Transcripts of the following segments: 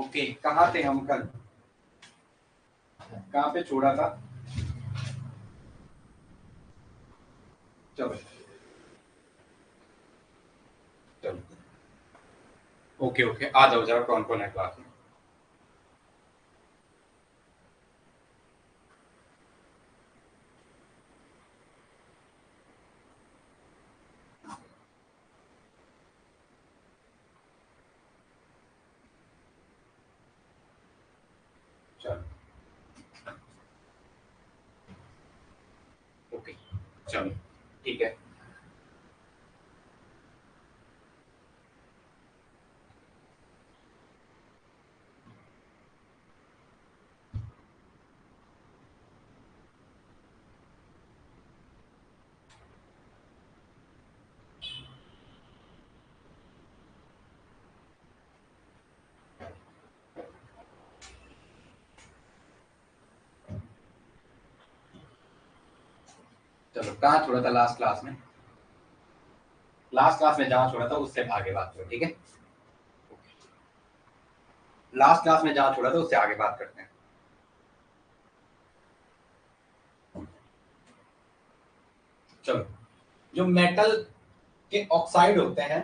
Okay, कहाँ थे हम कल? कहाँ पे छोड़ा था? चलो चलो, ओके ओके, आ जाओ जरा, कौन कौन है क्लास में? चलो ओके, चलो ठीक है। चलो, कहाँ छोड़ा था लास्ट क्लास में? लास्ट क्लास में जहाँ छोड़ा था उससे आगे बात करो, ठीक है? लास्ट क्लास में जहाँ छोड़ा था उससे आगे बात करते हैं। चलो, जो मेटल के ऑक्साइड होते हैं,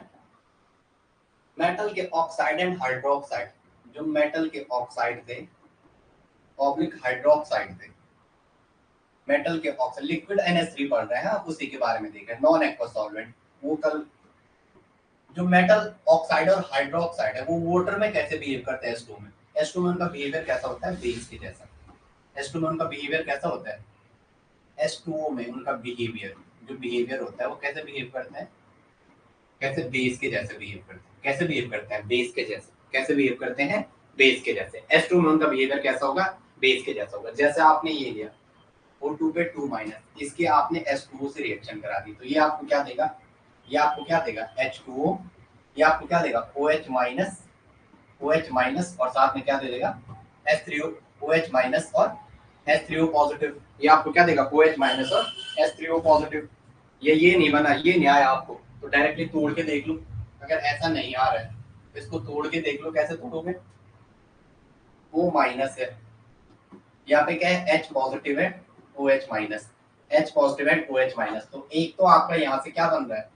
मेटल के ऑक्साइड एंड हाइड्रोक्साइड, जो मेटल के ऑक्साइड थे ऑब्लिक हाइड्रोक्साइड थे, मेटल के ऑक्साइड, लिक्विड NH3 पढ़ रहे हैं, आप उसी के बारे में देख रहे हैं, नॉन एक्वा सॉल्वेंट। वो कल जो मेटल ऑक्साइड और हाइड्रोक्साइड है वो वाटर में कैसे बिहेव करते हैं? H2 में, H2 में उनका बिहेवियर कैसा होता है? बेस के जैसा। H2 में उनका बिहेवियर कैसा होता है? H2O में उनका बिहेवियर, जो बिहेवियर होता है वो कैसे बिहेव करते हैं? कैसे? बेस के जैसे बिहेव करते हैं। कैसे बिहेव करते हैं? बेस के जैसे। कैसे बिहेव करते हैं? बेस के जैसे। H2 में उनका बिहेवियर कैसा होगा? बेस के जैसा होगा। जैसे आपने ये लिया O2 पे 2 माइनस, इसकी आपने H2O से रिएक्शन करा दी, तो ये आपको क्या देगा? ये आपको क्या देगा? H2O। ये आपको क्या देगा? OH माइनस, OH माइनस, और साथ में क्या दे देगा? H3O, OH माइनस और H3O पॉजिटिव। ये आपको क्या देगा? OH माइनस और H3O पॉजिटिव। ये नहीं बना, ये नहीं आया आपको, तो डायरेक्टली तोड़ के देख लो। अगर ऐसा नहीं आ रहा है तो इसको तोड़ के देख लो, कैसे तोड़ोगे? O माइनस है, यहाँ पे क्या है? H पॉजिटिव है, OH माइनस, H पॉजिटिव है, OH माइनस, तो एक तो आपका यहाँ से क्या बन रहा है?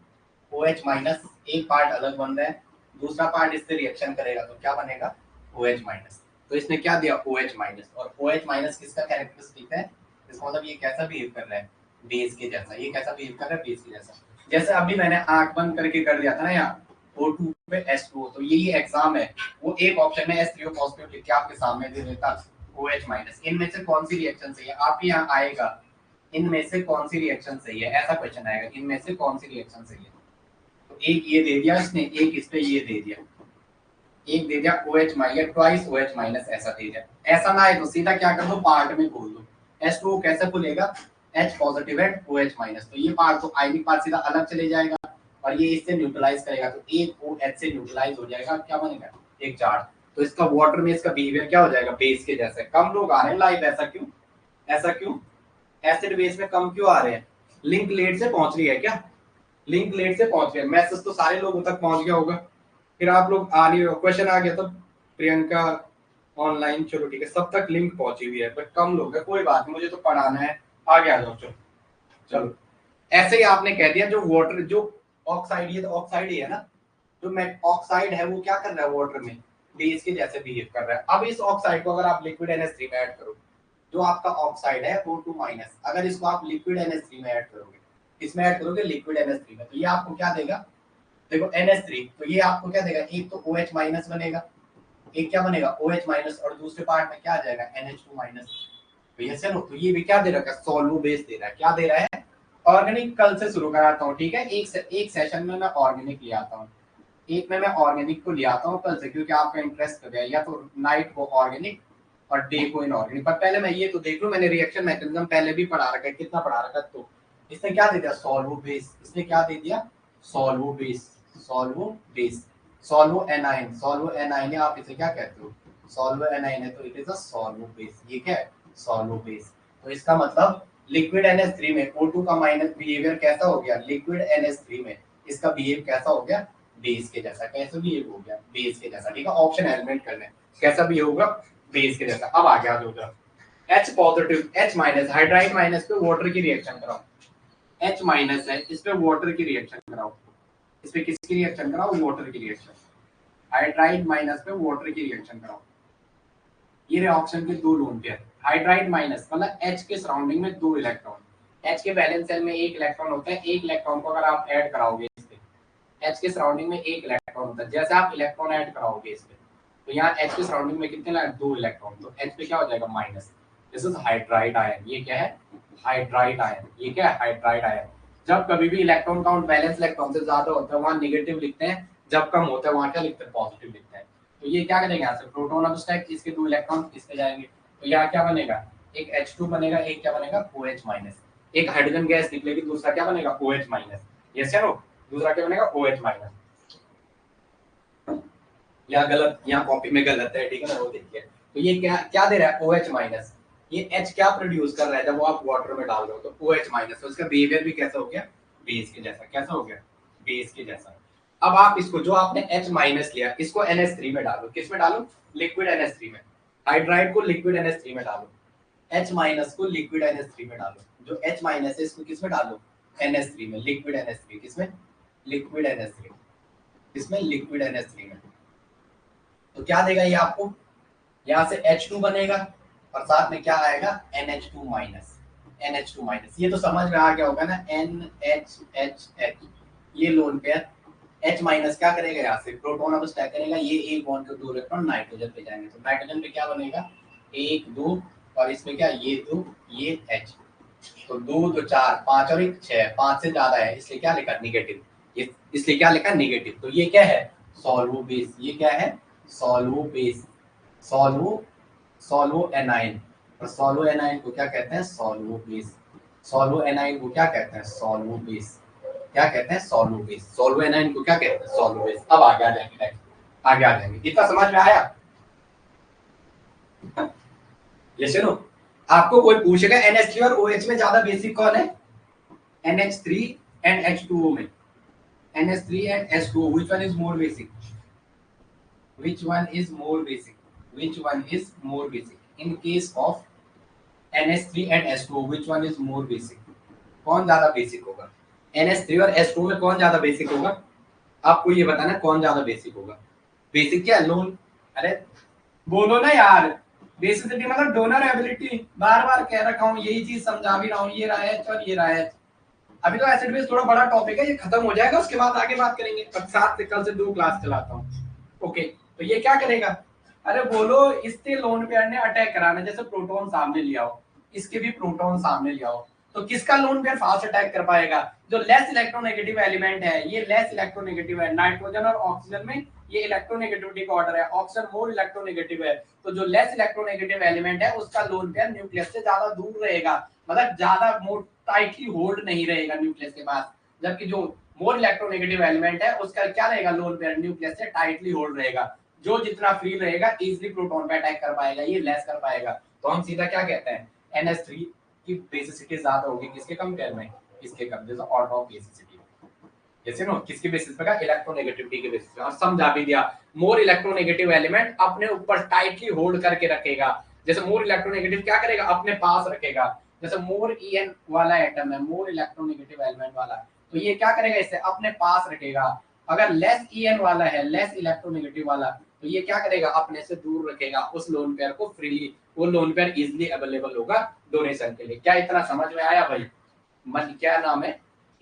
OH माइनस, एक पार्ट अलग बन रहा है, दूसरा पार्ट इससे रिएक्शन करेगा तो क्या बनेगा? OH minus. तो इसने क्या दिया? OH माइनस, और OH माइनस किसका कैरेक्टरिस्टिक है? इसका मतलब ये कैसा बिहेव कर रहा है? बेस के जैसा। ये कैसा बिहेव कर रहा है? बेस के जैसा। जैसे अभी मैंने आंख बंद करके कर दिया था ना यहाँ, O2 पे H2O, तो यही एग्जाम है, वो एक ऑप्शन में H3O पॉजिटिव लिख के आपके सामने दे देता, OH माइनस। इनमें से कौन सी रिएक्शन सही है? आपके यहाँ आएगा इनमें से कौन सी रिएक्शन सही है, ऐसा क्वेश्चन आएगा, इनमें से कौन सी रिएक्शन सही है। तो एक ये दे दिया इसने, एक इस पे ये दे दिया, एक दे दिया OH minus, twice OH minus, ऐसा दे दिया। ऐसा ना है तो सीधा क्या कर दो? पार्ट में खोल दो। H2O कैसे खुलेगा? H पॉजिटिव है, OH माइनस, तो ये पार्ट तो आयनिक पार्ट सीधा अलग चले जाएगा और ये इससे न्यूट्रलाइज करेगा, तो एक OH से न्यूट्रलाइज हो जाएगा, क्या बनेगा? एक चार्ज। तो इसका वाटर में इसका बिहेवियर क्या हो जाएगा? बेस के जैसे। कम लोग आ रहे हैं लाइव, ऐसा क्यों? ऐसा क्यों? एसिड बेस में कम क्यों आ रहे हैं? लिंक लेट से पहुंच रही है क्या? लिंक लेट से पहुंच रही है, मैसेज तो सारे लोगों तक पहुंच गया होगा, फिर आप लोग आ नहीं हो, क्वेश्चन आ गया तब प्रियंका ऑनलाइन, चलो ठीक है, सब तक लिंक पहुंची हुई है, पर कम लोग है, कोई बात नहीं, मुझे तो पढ़ाना है, आगे आ जाओ। चलो चलो, ऐसे ही आपने कह दिया जो वाटर, जो ऑक्साइड, ये तो ऑक्साइड ही है ना, जो ऑक्साइड है वो क्या कर रहा है? वाटर में बेस के जैसे बिहेव कर रहा है। अब इस ऑक्साइड को अगर आप लिक्विड NH3 में ऐड करो, जो आपका ऑक्साइड है O2 माइनस, अगर इसको आप लिक्विड NH3 में ऐड करोगे, इसमें ऐड करोगे लिक्विड NH3 में, तो ये आपको क्या देगा? देखो NH3, तो ये आपको क्या देगा? एक तो OH माइनस बनेगा, एक क्या बनेगा? OH माइनस, और दूसरे पार्ट में क्या आ जाएगा? NH2 minus. तो ये चलो, तो ये भी क्या दे रखा है? सॉल्वो बेस दे रहा है। क्या दे रहा है? ऑर्गेनिक कल से शुरू कराता हूँ, ठीक है? एक सेशन में मैं ऑर्गेनिक ले आता हूँ, एक में मैं ऑर्गेनिक को ले आता हूँ कल से, क्योंकि आपका इंटरेस्ट कर गया, या तो नाइट को ऑर्गेनिक और डे को इनऑर्गेनिक। पर पहले मैं ये तो देख लूं, मैंने रिएक्शन मैकेनिज्म पहले भी पढ़ा रखा है, कितना पढ़ा रखा है। तो इसने क्या दे दिया? सॉल्वो बेस। इसने क्या दे दिया? सॉल्वो बेस। सॉल्वो बेस, सॉल्वो एनाइन, सॉल्वो एनाइन है, आप इसे क्या कहते हो? सॉल्वो एनाइन है, तो इट इज अ सॉल्वो बेस। ये क्या है? Solvo base. तो इसका मतलब लिक्विड NH3 में O2 का माइनस बिहेवियर कैसा हो गया? लिक्विड NH3 में इसका बिहेव कैसा हो गया? बेस के जैसा। कैसे बिहेव हो गया? बेस के जैसा, ठीक है? ऑप्शन एलिमिनेट कर लें। कैसा भी होगा, बेस के जैसा। अब आ गया दूसरा, H positive, H minus, hydride minus पे वाटर की रिएक्शन कराओ। H माइनस है, इस पे वाटर की रिएक्शन कराओ, इस पे किसकी रिएक्शन कराओ, वाटर की रिएक्शन। हाइड्राइड माइनस पे वाटर की रिएक्शन कराओ। ये रिएक्शन के दो लोन पेयर, हाइड्राइड माइनस मतलब H के सराउंडिंग में दो इलेक्ट्रॉन, H के वैलेंस शेल में एक इलेक्ट्रॉन होता है, एक इलेक्ट्रॉन को अगर आप ऐड कराओगे इस पे, H के सराउंडिंग में एक इलेक्ट्रॉन होता है, जैसे आप इलेक्ट्रॉन ऐड कराओगे इस पे, तो यहाँ H के सराउंडिंग में कितने लाए, दो इलेक्ट्रॉन, तो H पे क्या हो जाएगा, minus. This is hydride ion. ये क्या है, हाइड्राइड आयन। ये क्या है, हाइड्राइड आयन। जब कभी भी इलेक्ट्रॉन काउंट बैलेंस इलेक्ट्रॉन से ज्यादा होता है वहां नेगेटिव लिखते हैं, जब कम होता है वहां क्या लिखते हैं, पॉजिटिव लिखते हैं। तो ये क्या करेंगे, यहाँ से प्रोटॉन अब स्टैक, इसके दो इलेक्ट्रॉन इसके जाएंगे, तो यहाँ क्या बनेगा, एक H2 बनेगा, एक क्या बनेगा, OH माइनस। एक हाइड्रोजन गैस निकलेगी, दूसरा क्या बनेगा, OH माइनस। यस या नो, दूसरा क्या बनेगा, OH माइनस। यहाँ गलत, यहाँ कॉपी में गलत है, ठीक है ना, वो देखिए। तो ये क्या क्या दे रहा है, OH माइनस। ये H क्या प्रोड्यूस कर रहा है जब वो आप वाटर में डाल रहे हो, तो OH माइनस। तो इसका बिहेवियर भी कैसा हो गया, बेस के जैसा। कैसा हो गया, बेस के जैसा। अब आप इसको, जो आपने H माइनस लिया, इसको NH3 में डालो। किस में डालो, लिक्विड NH3 में। हाइड्राइड को लिक्विड NH3 में डालो, H माइनस को लिक्विड NH3 में डालो। जो H माइनस है इसको किस में डालो, NH3 में, लिक्विड NH3। किसमें, लिक्विड NH3। किसमें, लिक्विड NH3 में। तो क्या देगा ये आपको, यहाँ से H2 बनेगा और साथ में क्या आएगा, NH2 माइनस। NH2 माइनस, ये तो समझ में आ गया होगा ना, NHHH, ये लोन पेयर। H माइनस क्या करेगा, यहाँ से प्रोटॉन अब स्टैक करेगा, ये एक बॉन्ड के दो इलेक्ट्रॉन नाइट्रोजन पे जाएंगे, तो नाइट्रोजन पे क्या बनेगा, एक दो, और इसमें क्या, ये दो, ये H, तो दो दो चार, पांच और एक छह, पांच से ज्यादा है इसलिए क्या लिखा, निगेटिव। इसलिए क्या लिखा, निगेटिव। तो ये क्या है, सॉल्वो बेस। ये क्या है, सॉल्वो बेस। सॉल्वो, सॉल्वो एनाइन। और सॉल्वो एनाइन को क्या कहते हैं, सॉल्वो बेस। सॉल्वो एनाइन को क्या कहते हैं, सॉल्वो बेस। क्या कहते हैं, सॉल्वो बेस। सॉल्वो एनाइन को क्या कहते हैं, सॉल्वो बेस। अब आगे आ जाएंगे नेक्स्ट, आगे आ जाएंगे। इतना समझ में आया, ये सुनो, आपको कोई पूछेगा NH3 और OH में ज्यादा बेसिक कौन है, NH3 and H2O में, NH3 and H2O, which one is more basic, which one is more basic, which one is more basic in case of NH3 and H2O, which one is more basic, कौन ज्यादा basic होगा, NH3 और H2O में कौन ज्यादा basic होगा, आपको ये बताना कौन ज्यादा बेसिक होगा। बेसिक क्या, लोन, अरे बोलो ना यार, बेसिसिटी मतलब डोनर एबिलिटी, बार बार कह रखा हूँ, यही चीज समझा भी रहा हूँ, ये रहा H और ये रहा H। अभी तो एसिड बेस थोड़ा बड़ा टॉपिक है, ये खत्म हो जाएगा, उसके बाद आगे बात करेंगे। अब 7 से कल से 2 क्लास चलाता हूँ, ओके। तो ये क्या करेगा, अरे बोलो, इसके लोन पेयर ने अटैक कराना, जैसे प्रोटॉन सामने लिया हो, इसके भी प्रोटॉन सामने लिया हो, तो किसका लोन पेयर फास्ट अटैक कर पाएगा, जो लेस इलेक्ट्रोनेगेटिव एलिमेंट है। ये लेस इलेक्ट्रोनेगेटिव है, नाइट्रोजन और ऑक्सीजन में ये इलेक्ट्रोनेगेटिविटी का ऑर्डर है, ऑक्सीजन मोर इलेक्ट्रोनेगेटिव है, तो जो लेस इलेक्ट्रोनेगेटिव एलिमेंट है उसका लोन पेयर न्यूक्लियस से ज्यादा दूर रहेगा, मतलब ज्यादा मोर टाइटली होल्ड नहीं रहेगा न्यूक्लियस के पास। जबकि जो मोर इलेक्ट्रोनेगेटिव एलिमेंट है उसका क्या रहेगा, लोन पेयर न्यूक्लियस से टाइटली होल्ड रहेगा, जो जितना फ्री रहेगा इजीली प्रोटॉन पे अटैक कर पाएगा, ये लेस कर पाएगा। तो हम सीधा क्या कहते हैं, NH3 की बेसिसिटी ज्यादा होगी किसके कंपेयर में, इसके कंपेयर से, ऑर्डर ऑफ बेसिसिटी, जैसे नो किसके बेसिस पे का, इलेक्ट्रोनेगेटिविटी के बेसिस पे। और समझा भी दिया, मोर इलेक्ट्रोनेगेटिव एलिमेंट अपने ऊपर टाइटली होल्ड करके रखेगा, जैसे मोर इलेक्ट्रोनेगेटिव क्या करेगा, अपने पास रखेगा, जैसे मोर En वाला एटम है, मोर इलेक्ट्रोनेगेटिव एलिमेंट वाला, तो ये क्या करेगा, इसे अपने पास रखेगा। अगर लेस En वाला है, लेस इलेक्ट्रोनेगेटिव वाला, तो ये क्या करेगा, अपने से दूर रखेगा उस लोन पेयर को फ्रीली, वो लोन पेयर इजीली अवेलेबल होगा डोनेशन के लिए। क्या इतना समझ में आया भाई, मन क्या नाम है,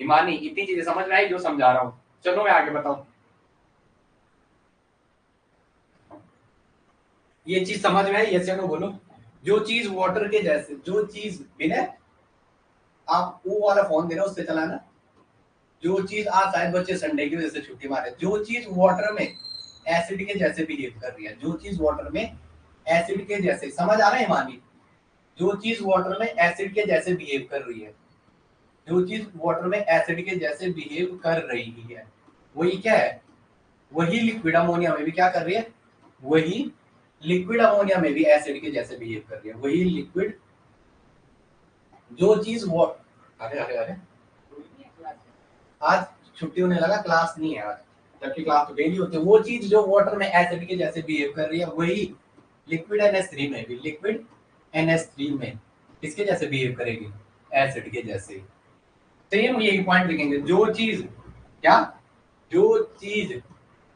हिमानी, इतनी चीजें समझ में आई जो समझा रहा हूँ। चलो मैं आगे बताऊं, ये चीज समझ में आई, यस या नो बोलो। जो चीज वाटर के जैसे, जो चीज बिना, आप वो वाला फोन दे रहे हो उससे चलाना, जो चीज आज शायद बच्चे संडे की वजह से छुट्टी मारे, जो चीज वाटर में एसिड के जैसे बिहेव कर रही है, जो चीज वाटर में एसिड के जैसे, समझ आ रहा है हिमानी, जो चीज वाटर में एसिड के जैसे बिहेव कर रही है, जो चीज वाटर में एसिड के जैसे बिहेव कर रही है, वही क्या है, वही लिक्विड अमोनिया में भी क्या कर रही है, वही लिक्विड अमोनिया में भी एसिड के जैसे बिहेव कर रही है, वही लिक्विड, जो चीज वो, अरे अरे अरे, आज छुट्टी होने लगा, क्लास नहीं है आज, जबकि क्लास तो डेली होती है। वो चीज जो वाटर में एसिड के जैसे बिहेव कर रही है, वही लिक्विड NH3 में भी, लिक्विड NH3 में किसके जैसे बिहेव करेगी, एसिड के जैसे। सेम यही पॉइंट लिखेंगे, जो चीज क्या, जो चीज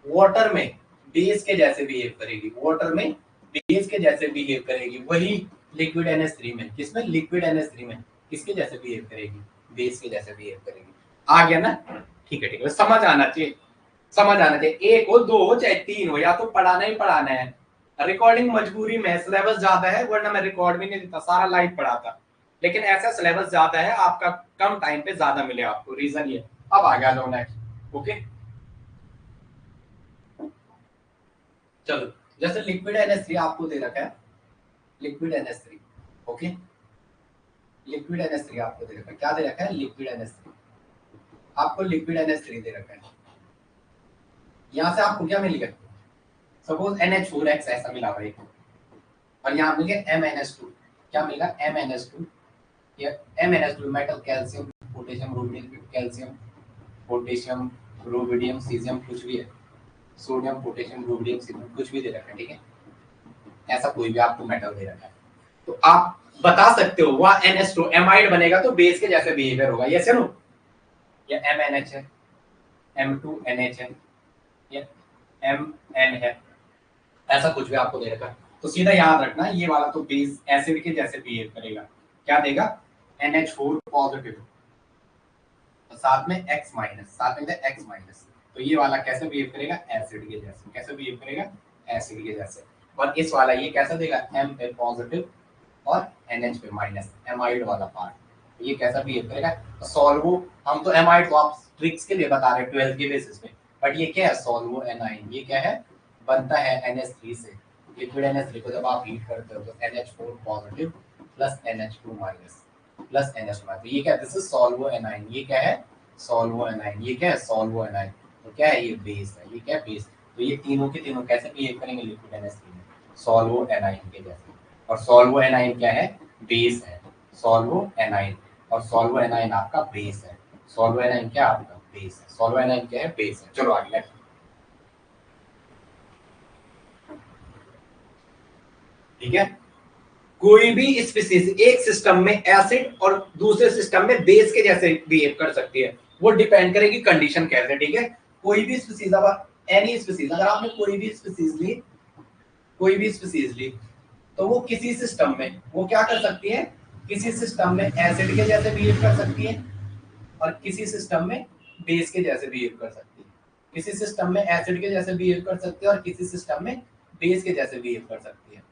वाटर में बेस के जैसे बिहेव करेगी, वाटर में बेस के जैसे बिहेव करेगी, वही लिक्विड NH3 में, किसमें, लिक्विड NH3 में किसके जैसे बिहेव करेगी, बेस के जैसे बिहेव करेगी। आ गया ना, ठीक है, समझ आना चाहिए, समझ आना चाहिए। एक हो, दो हो, चाहे तीन हो, या तो पढ़ाना ही पढ़ाना है। रिकॉर्डिंग मजबूरी में, सिलेबस ज्यादा है, वरना मैं रिकॉर्ड भी नहीं देता, सारा लाइव पढ़ाता, लेकिन ऐसा सिलेबस ज्यादा है, आपका कम टाइम पे ज्यादा मिले आपको, रीजन ये। अब आ गया जाओ नेक्स्ट। ओके, चलो, जैसे लिक्विड NH3 आपको दे रखा है, liquid NH3, okay, liquid NH3 आपको दे रखा है, क्या दे रखा है, लिक्विड NH3, आपको लिक्विड NH3 दे रखा है। यहाँ से आपको क्या मिल गया, सपोज NH4X ऐसा मिला हुआ है, और यहाँ मिल गया MnH2, क्या मिलेगा, MnH2, या MnH2 metal, calcium, potassium, rubidium, calcium, potassium, rubidium, caesium, कुछ भी है, सोडियम, पोटेशियम, रुबिडियम, सीजियम, कुछ भी दे रखा है, ठीक है, ऐसा कोई भी आपको मेटल दे रखा है, तो आप बता सकते हो वह NH2 एमाइड बनेगा तो बेस के जैसे बिहेवियर होगा, यस या नो, या MnH है, M2NH है, या Mn है, ऐसा कुछ भी आपको दे रखा है, तो सीधा याद रखना ये वाला तो बेस एसिड के जैसे बिहेव करेगा, क्या देगा, NH4 पॉजिटिव, तो साथ में X माइनस, साथ में X माइनस, तो ये वाला कैसे बिहेव करेगा, एसिड के जैसे, कैसे बिहेव करेगा, एसिड के जैसे। और इस वाला ये कैसा देगा, M पे पॉजिटिव और NH पे माइनस, एमाइड वाला पार्ट, तो ये कैसा बिहेव करेगा, सॉल्वो, हम तो एमाइड तो आप ट्रिक्स के लिए बता रहे हैं 12th के बेसिस पे, बट ये क्या है, सॉल्वो एनाइन, ये क्या है, बनता है NH3 से, लिक्विड NH3 को जब आप हीट करते हो तो NH4 positive plus NH2 minus plus NH minus, ये क्या है, दिस इज सॉल्वो एनाइन, ये क्या है, सॉल्वो एनाइन, ये क्या है, सॉल्वो एनाइन, तो क्या है, ये बेस है, ये क्या है, बेस, तो ये तीनों के तीनों कैसे बिहेव करेंगे लिक्विड NH3 में, सॉल्वो एनाइन के जैसे, और सॉल्वो एनाइन क्या है, बेस है, सॉल्वो एनाइन, और सॉल्वो एनाइन आपका बेस है, सॉल्वो एनाइन क्या आपका बेस है, सॉल्वो एनाइन क्या है, बेस है। चलो आगे, ठीक है, कोई भी स्पीसीज एक सिस्टम में एसिड और दूसरे सिस्टम में बेस के जैसे बिहेव कर सकती है, वो डिपेंड करेगी कंडीशन कैसे, ठीक है, कोई भी स्पीसीज, अब एनी स्पीसीज, अगर आपने कोई भी स्पीसीज ली, कोई भी स्पीसीज ली, तो वो किसी सिस्टम में वो क्या कर सकती है, किसी सिस्टम में एसिड के जैसे बिहेव कर सकती है और किसी सिस्टम में बेस के जैसे बिहेव कर सकती है, किसी सिस्टम में एसिड के जैसे बिहेव कर सकती है और किसी सिस्टम में बेस के जैसे बिहेव कर सकती है,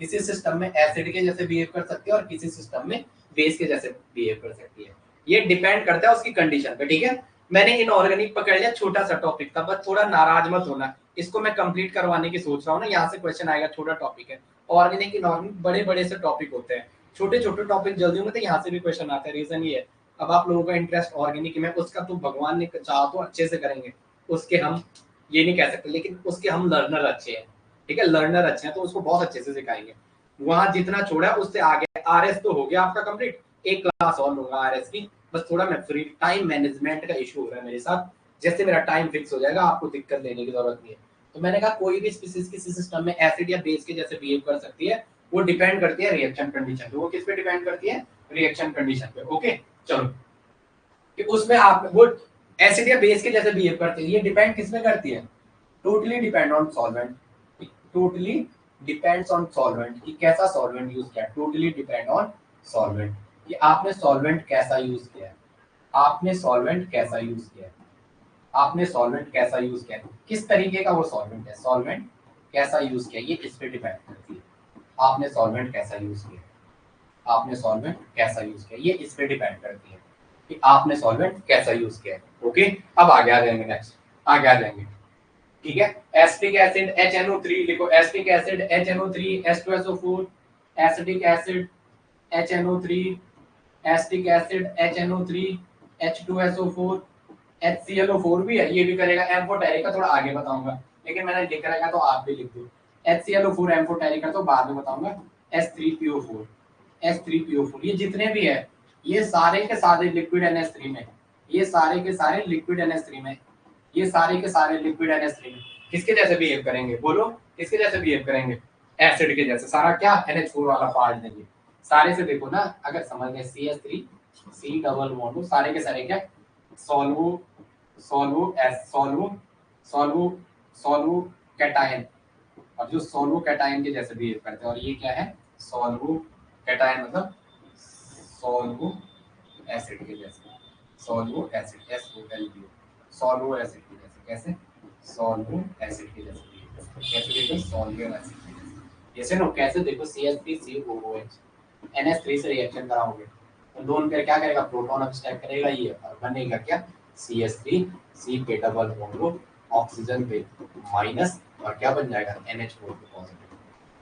किसी सिस्टम में एसिड के जैसे बिहेव कर सकती है और किसी सिस्टम में बेस के जैसे बिहेव कर सकती है, ये डिपेंड करता है उसकी कंडीशन पे, ठीक है। मैंने इनऑर्गेनिक पकड़ लिया, छोटा सा टॉपिक था, बस थोड़ा नाराज मत होना, इसको मैं कंप्लीट करवाने की सोच रहा हूँ ना, यहाँ से क्वेश्चन आएगा, छोटा टॉपिक है, ऑर्गेनिक इनऑर्गेनिक बड़े बड़े से टॉपिक होते हैं, छोटे छोटे टॉपिक जल्दी होंगे तो यहाँ से भी क्वेश्चन आते हैं, रीजन ये है, अब आप लोगों का इंटरेस्ट ऑर्गेनिक में, उसका तो भगवान ने चाहा तो अच्छे से करेंगे, उसके हम ये नहीं कह सकते, लेकिन उसके हम लर्नर अच्छे हैं, ठीक है, लर्नर अच्छे हैं तो उसको बहुत अच्छे से सिखाएंगे, वहां जितना छोड़ा उससे आगे। आरएस तो हो गया आपका कंप्लीट, एक क्लास और लूंगा आरएस की, बस थोड़ा मैं फ्री टाइम मैनेजमेंट का इशू हो रहा है मेरे साथ, जैसे मेरा टाइम फिक्स हो जाएगा आपको दिक्कत लेने की जरूरत नहीं है। तो मैंने कहा कोई भी स्पीसीज किसी सिस्टम में एसिड या बेस के जैसे बिहेव कर सकती है, वो डिपेंड करती है रिएक्शन कंडीशन पे, वो किस पे डिपेंड करती है, रिएक्शन कंडीशन पे, ओके। चलो, कि उसमें आप वो एसिड या बेस के जैसे बिहेव करते हैं, ये डिपेंड किस पे करती है, totally depend on solvent, totally depends on solvent, कि कैसा सॉल्वेंट यूज किया, टोटली डिपेंड ऑन सॉल्वेंट, कि आपने सॉल्वेंट कैसा यूज किया, आपने सॉल्वेंट कैसा यूज किया, आपने सॉल्वेंट कैसा यूज किया, किस तरीके का वो सॉल्वेंट है, सॉल्वेंट कैसा यूज किया, ये इस पे डिपेंड करती है, आपने सॉल्वेंट कैसा यूज किया, आपने सॉल्वेंट कैसा यूज किया, ये इस पे डिपेंड करती है कि आपने सॉल्वेंट कैसा यूज किया है, ओके। अब आगे आ जाएंगे, नेक्स्ट आगे आ जाएंगे, ठीक है। एसिटिक एसिड HNO3 लिखो, acetic acid HNO3 H2SO4, acetic acid HNO3, acetic acid HNO3 H2SO4, HClO4 भी है, ये भी करेगा, एम्फोटेरिक का थोड़ा आगे बताऊंगा, लेकिन मैंने लिख रखा है तो आप भी लिख दो, HClO4 एम्फोटेरिक का तो बाद में बताऊंगा, H3PO4, H3PO4, ये जितने भी है ये सारे के सारे लिक्विड NH3 में, ये सारे के सारे लिक्विड NH3 में, ये सारे के सारे लिक्विड NH3 में किसके जैसे बिहेव करेंगे, बोलो किसके जैसे बिहेव करेंगे, एसिड के जैसे सारा क्या NH4 वाला पार्ट देंगे सारे से। देखो ना अगर समझ गए CH3 C डबल बॉन्ड सारे के सारे क्या सॉल्वो सॉल्वो एस सॉल्वो सॉल्वो सॉल्वो कैटायन और जो सॉल्वो कैटायन के जैसे बिहेव करते हैं। और ये क्या है सॉल्वो कैटायन मतलब सॉल्वो एसिड के जैसे सॉल्वो एसिड SOLU सॉल्वो एसिड के जैसे कैसे सॉल्वो एसिड के जैसे कैसे देखो सॉल्वो एसिड के जैसे जैसे नो कैसे देखो CH3COOH NH3 से रिएक्शन कराओगे तो दोनों पे क्या करेगा प्रोटॉन अब स्टैक करेगा ये और बनेगा क्या CH3C पे डबल बॉन्ड ऑक्सीजन पे माइनस और क्या बन जाएगा NH4 पे पॉजिटिव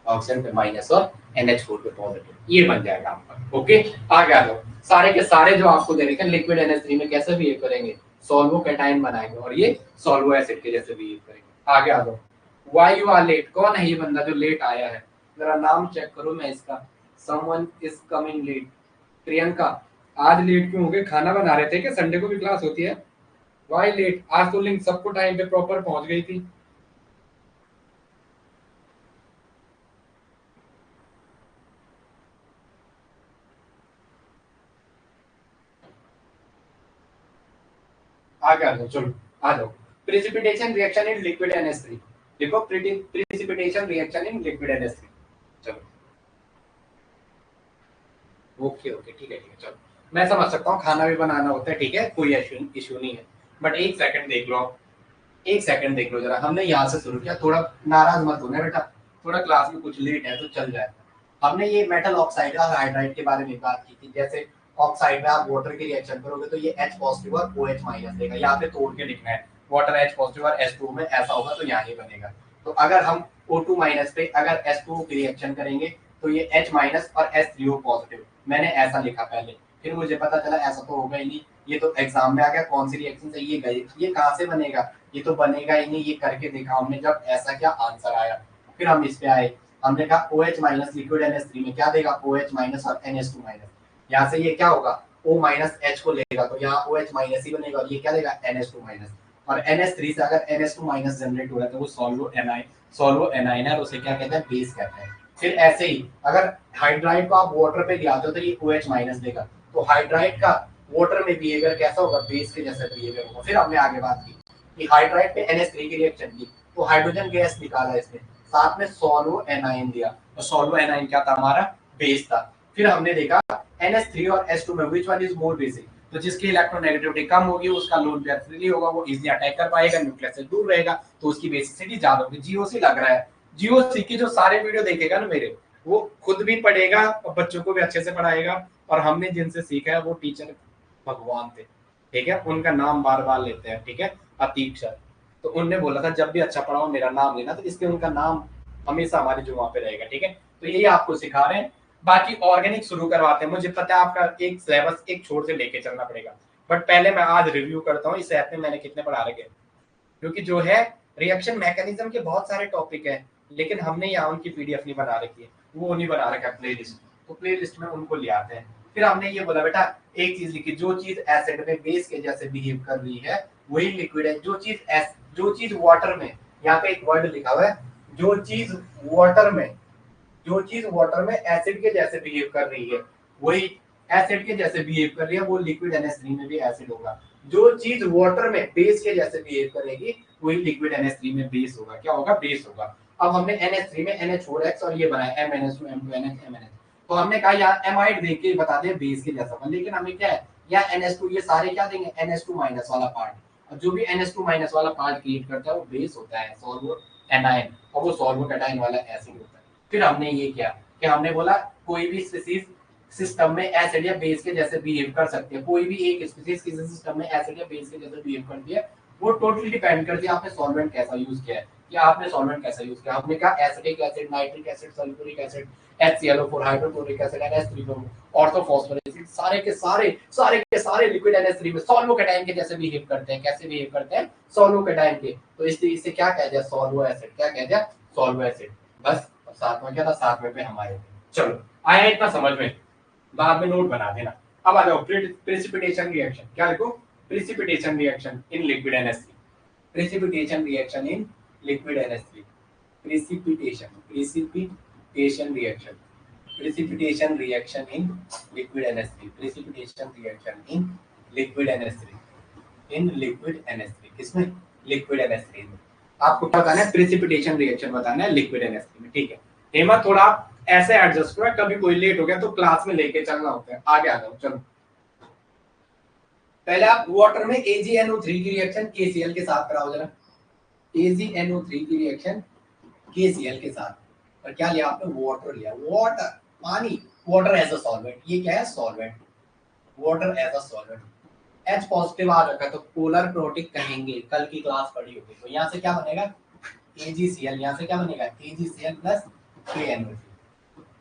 ऑक्सीजन पे माइनस और NH4 पे पॉजिटिव ये बन जाएगा आपका। ओके आगे आ जाओ सारे के सारे जो आपको दे रखे हैं लिक्विड NH3 में कैसे बिहेव करेंगे सॉल्वो कैटायन बनाएंगे और ये सॉल्वो एसिड के जैसे बिहेव करेंगे। आगे आ जाओ व्हाई यू आर लेट कौन है ये बंदा जो लेट आया है जरा नाम चेक करो मैं इसका someone is coming late Priyanka आज लेट क्यों हो गए खाना बना रहे थे क्या संडे को भी क्लास होती है व्हाई लेट आज तो लिंक सबको टाइम पे प्रॉपर पहुंच गई थी। आगे आ जाओ चलो आ जाओ precipitation reaction in liquid NH3 देखो precipitation reaction in liquid NH3 चलो ओके ओके ठीक है चलो मैं समझ सकता हूँ खाना भी बनाना होता है ठीक है कोई इशू नहीं है बट एक सेकंड देख लो एक सेकंड देख लो जरा हमने यहाँ से शुरू किया थोड़ा नाराज मत होना बेटा थोड़ा क्लास में कुछ लेट है तो चल जाए। हमने ये मेटल ऑक्साइड और हाइड्राइड के बारे में बात की थी जैसे ऑक्साइड में आप वाटर की रिएक्शन करोगे तो ये H पॉजिटिव और OH माइनस देगा यहाँ पे तोड़ के लिखना है वाटर H पॉजिटिव और H2 में ऐसा होगा तो यहाँ ही बनेगा। तो अगर हम O2 माइनस पे अगर H2 की रिएक्शन करेंगे तो ये H माइनस और H3O पॉजिटिव मैंने ऐसा लिखा पहले फिर मुझे पता चला ऐसा तो होगा ही नहीं ये तो एग्जाम में आ गया कौन सी रिएक्शन से ये गई ये कहाँ से बनेगा ये तो बनेगा ही नहीं ये करके देखा हमने जब ऐसा क्या आंसर आया फिर हम इस पे आए हमने कहा OH माइनस लिक्विड NH3 में क्या देगा OH माइनस और NH2 माइनस यहाँ से ये क्या होगा O माइनस H को लेगा तो यहाँ OH माइनस ही बनेगा और ये क्या देगा NH2 माइनस और NH3 से अगर NH2 माइनस जनरेट हो रहा है तो वो सॉल्वो एनाइन है और उसे क्या कहते हैं बेस कहते हैं। फिर ऐसे ही अगर हाइड्राइड को आप वाटर पे दिखाते हो तो ये OH माइनस देगा तो हाइड्राइड का वाटर में बिहेवियर कैसा होगा बेस के जैसा बिहेवियर होगा। फिर हमने आगे बात की कि हाइड्राइड पे NH3 की रिएक्शन की तो हाइड्रोजन गैस निकाला इसमें साथ में सॉल्वो एनाइन दिया और सॉल्वो एनाइन क्या था हमारा बेस था। फिर हमने देखा NH3 और H2 में which one is more basic तो जिसकी इलेक्ट्रोनेगेटिविटी कम होगी उसका लोन पेयर फ्रीली होगा वो इजीली अटैक कर पाएगा न्यूक्लियस से दूर रहेगा तो उसकी बेसिसिटी ज्यादा होगी। जीओसी लग रहा है जीओसी की जो सारे वीडियो देखेगा ना मेरे वो खुद भी पढ़ेगा और बच्चों को भी अच्छे से पढ़ाएगा और हमने जिनसे सीखा है वो टीचर भगवान थे ठीक है उनका नाम बार बार लेते हैं ठीक है अतीक सर तो उनने बोला था जब भी अच्छा पढ़ाओ मेरा नाम लेना तो इसलिए उनका नाम हमेशा हमारी जुबान पे रहेगा ठीक है। तो यही आपको सिखा रहे हैं बाकी ऑर्गेनिक शुरू करवाते हैं मुझे पता है आपका एक सिलेबस एक छोर से लेके चलना पड़ेगा बट पहले मैं आज रिव्यू करता हूँ इस ऐप में मैंने कितने पढ़ा रखे क्योंकि जो है रिएक्शन मैकेनिज्म के बहुत सारे टॉपिक है लेकिन हमने यहाँ उनकी PDF नहीं बना रखी है वो नहीं बना रखा प्ले लिस्ट तो प्ले लिस्ट में उनको ले आते हैं। फिर हमने ये बोला बेटा एक चीज लिखी जो चीज एसिड में बेस के जैसे बिहेव कर रही है वही लिक्विड है जो चीज वाटर में यहाँ पे एक वर्ड लिखा हुआ है जो चीज वाटर में एसिड के जैसे बिहेव कर रही है वही एसिड के जैसे बिहेव कर रही है वो लिक्विड NH3 में भी एसिड होगा। जो चीज वाटर में बेस के जैसे बिहेव करेगी वही लिक्विड NH3 में बेस होगा क्या होगा बेस होगा। अब हमने NH3 में NH4X और ये बनाया MnH2 M2NH MnH तो हमने कहा यार एमाइड देख के बता दे बेस के जैसा लेकिन हमें क्या है या NH2 ये सारे क्या देंगे NH2 माइनस वाला पार्ट और जो भी NH2 माइनस वाला पार्ट क्रिएट करता है वो बेस होता है सॉल्वो एनाइन और वो सॉल्वो कैटायन वाला एसिड होता है। फिर हमने ये किया कि हमने बोला कोई भी स्पीशीज सिस्टम में एसिड या बेस के जैसे बिहेव कर सकते हैं कोई भी एक स्पीशीज किसी सिस्टम में एसिड या बेस के जैसे बिहेव करती है वो टोटली डिपेंड करती है आपने सॉल्वेंट कैसा यूज किया है या आपने सॉल्वेंट कैसा यूज किया। हमने कहा acetic acid nitric acid sulphuric acid HClO4 hydrochloric acid NH3 ऑर्थोफॉस्फोरेस सारे के सारे लिक्विड NH3 में सॉल्वो कैटायन के जैसे बिहेव करते हैं कैसे बिहेव करते हैं सॉल्वो कैटायन के तो इससे क्या कह दिया सॉल्वो एसिड क्या कह दिया सॉल्वो एसिड बस। सातवां क्या था सातवें पे हमारे चलो आया इतना समझ में बाद में नोट बना देना। अब आ जाओ प्रेसिपिटेशन रिएक्शन क्या लिखो precipitation reaction in liquid NH3 precipitation reaction in liquid NH3 precipitation precipitation reaction, precipitation reaction in liquid NH3, precipitation reaction in liquid NH3, in liquid NH3, किसमें? लिक्विड NH3 में। आपको क्या बताना है? प्रिसिपिटेशन रिएक्शन बताना है लिक्विड NH3 में, ठीक है। हेमा थोड़ा आप ऐसे एडजस्ट करो, कभी कोई लेट हो गया तो क्लास में लेके चलना होता है। आगे आ जाओ, चलो। पहले आप वाटर में AgNO3 की रिएक्शन KCl के साथ कराओ जरा। AgNO3 की रिएक्शन KCl के साथ। और क्या लिया आपने? वाटर लिया, वाटर, पानी, वाटर एज अ सॉल्वेंट। ये क्या है? Solvent, water as a solvent. H positive आ रखा है तो पोलर प्रोटिक कहेंगे, कल की क्लास पढ़ी होगी। तो यहाँ से क्या बनेगा? AgCl। यहाँ से क्या बनेगा? AgCl plus KNO3।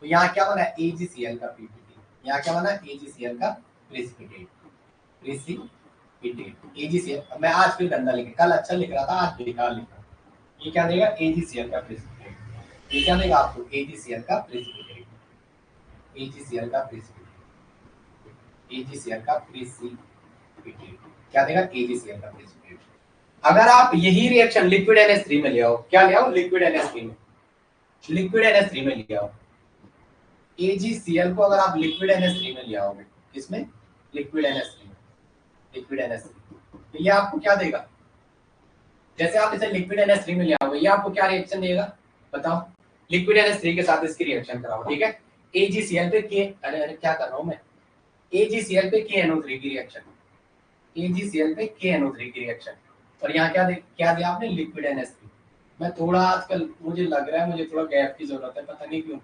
तो यहाँ क्या बना? AgCl का PPT। यहाँ क्या बना? AgCl का प्रेसिपिटेट, प्रेसिपिटेट AgCl। मैं आज फिर गंदा लिखा, कल अच्छा लिख रहा था, आज बेकार लिख रहा हूँ। ये क्या देगा? AgCl का प्रेसिपिटेट। ये क्या देगा आपको? AgCl का प्रेसिपिटेट, AgCl का प्रेसिपिटेट, AgCl का प्रेसिपिटेट क्या देगा? AgCl का प्रेसिपिटेट। अगर आप यही रिएक्शन लिक्विड NH3 में ले आओ, क्या ले आओ? लिक्विड NH3 में, लिक्विड NH3 में ले आओ। AgCl को अगर आप लिक्विड NH3 में ले आओगे, किसमें? लिक्विड NH3 में, लिक्विड NH3, तो ये आपको क्या देगा? जैसे आप इसे लिक्विड NH3 में ले आओगे, ये आपको क्या रिएक्शन देगा? बताओ। लिक्विड NH3 के साथ इसकी रिएक्शन कराओ, ठीक है। AgCl पे K, अरे क्या कर रहा हूं मैं? AgCl पे KNO3 की रिएक्शन, AgCl पे KNO3 की रिएक्शन। और यहाँ क्या दिया आपने? Liquid NH3। मैं थोड़ा आजकल मुझे लग रहा है मुझे थोड़ा गैप की जरूरत है, पता नहीं क्यों।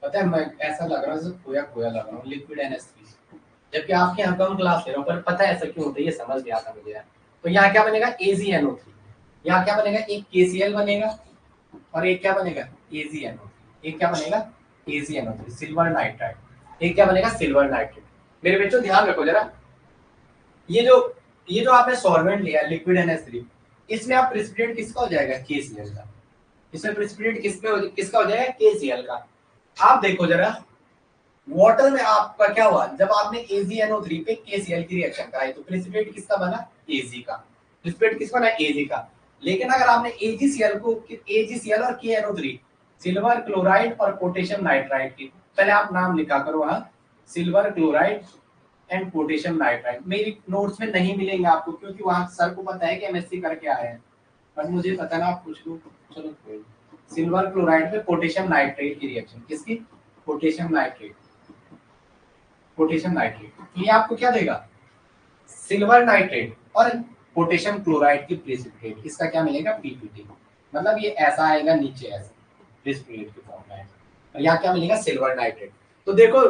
पता है, मैं ऐसा लग रहा है जैसे खोया खोया लग रहा हूँ। लिक्विड NH3, जबकि आपके यहाँ कम क्लास ले रहा हूँ, पर पता है ऐसा क्यों होता है, ये समझ गया था मुझे। तो यहाँ क्या बनेगा? AgNO3। यहाँ क्या बनेगा? एक KCl बनेगा और एक क्या बनेगा? AgNO3। एक क्या बनेगा? AgNO3, silver nitride. एक क्या बनेगा? Silver nitrate. मेरे बच्चों ध्यान रखो जरा, ये जो आपने सॉल्वेंट लिया लिक्विड NH3, इसमें आप प्रेसिपिटेट किसका हो जाएगा? KCl का। इसमें प्रेसिपिटेट किसका हो जाएगा? KCl का। आप देखो जरा, वाटर में आपका क्या हुआ? जब आपने AgNO3 पे KCl की रिएक्शन कराई तो प्रेसिपिटेट किसका बना? Ag का। प्रेसिपिटेट किसका बना? Ag का। लेकिन अगर आपने AgCl और KNO3, सिल्वर क्लोराइड और पोटेशियम नाइट्राइड की, पहले आप नाम लिखा करो वहां, silver chloride and potassium nitride. मेरी नोट्स में नहीं मिलेंगे आपको, क्योंकि वहां सर को पता है कि MSc करके आए हैं, बट मुझे पता ना, आप पूछ लो। चलो कोई, सिल्वर क्लोराइड पे पोटेशियम नाइट्रेट की रिएक्शन, किसकी? Potassium nitrate, potassium nitrate. तो ये आपको क्या देगा? सिल्वर नाइट्रेट और पोटेशियम क्लोराइड की प्रेसिपिटेट, इसका क्या मिलेगा? PPT। मतलब ये ऐसा आएगा नीचे, ऐसा प्रेसिपिटेट की फॉर्म में। और यहाँ क्या मिलेगा? Silver nitrate. तो देखो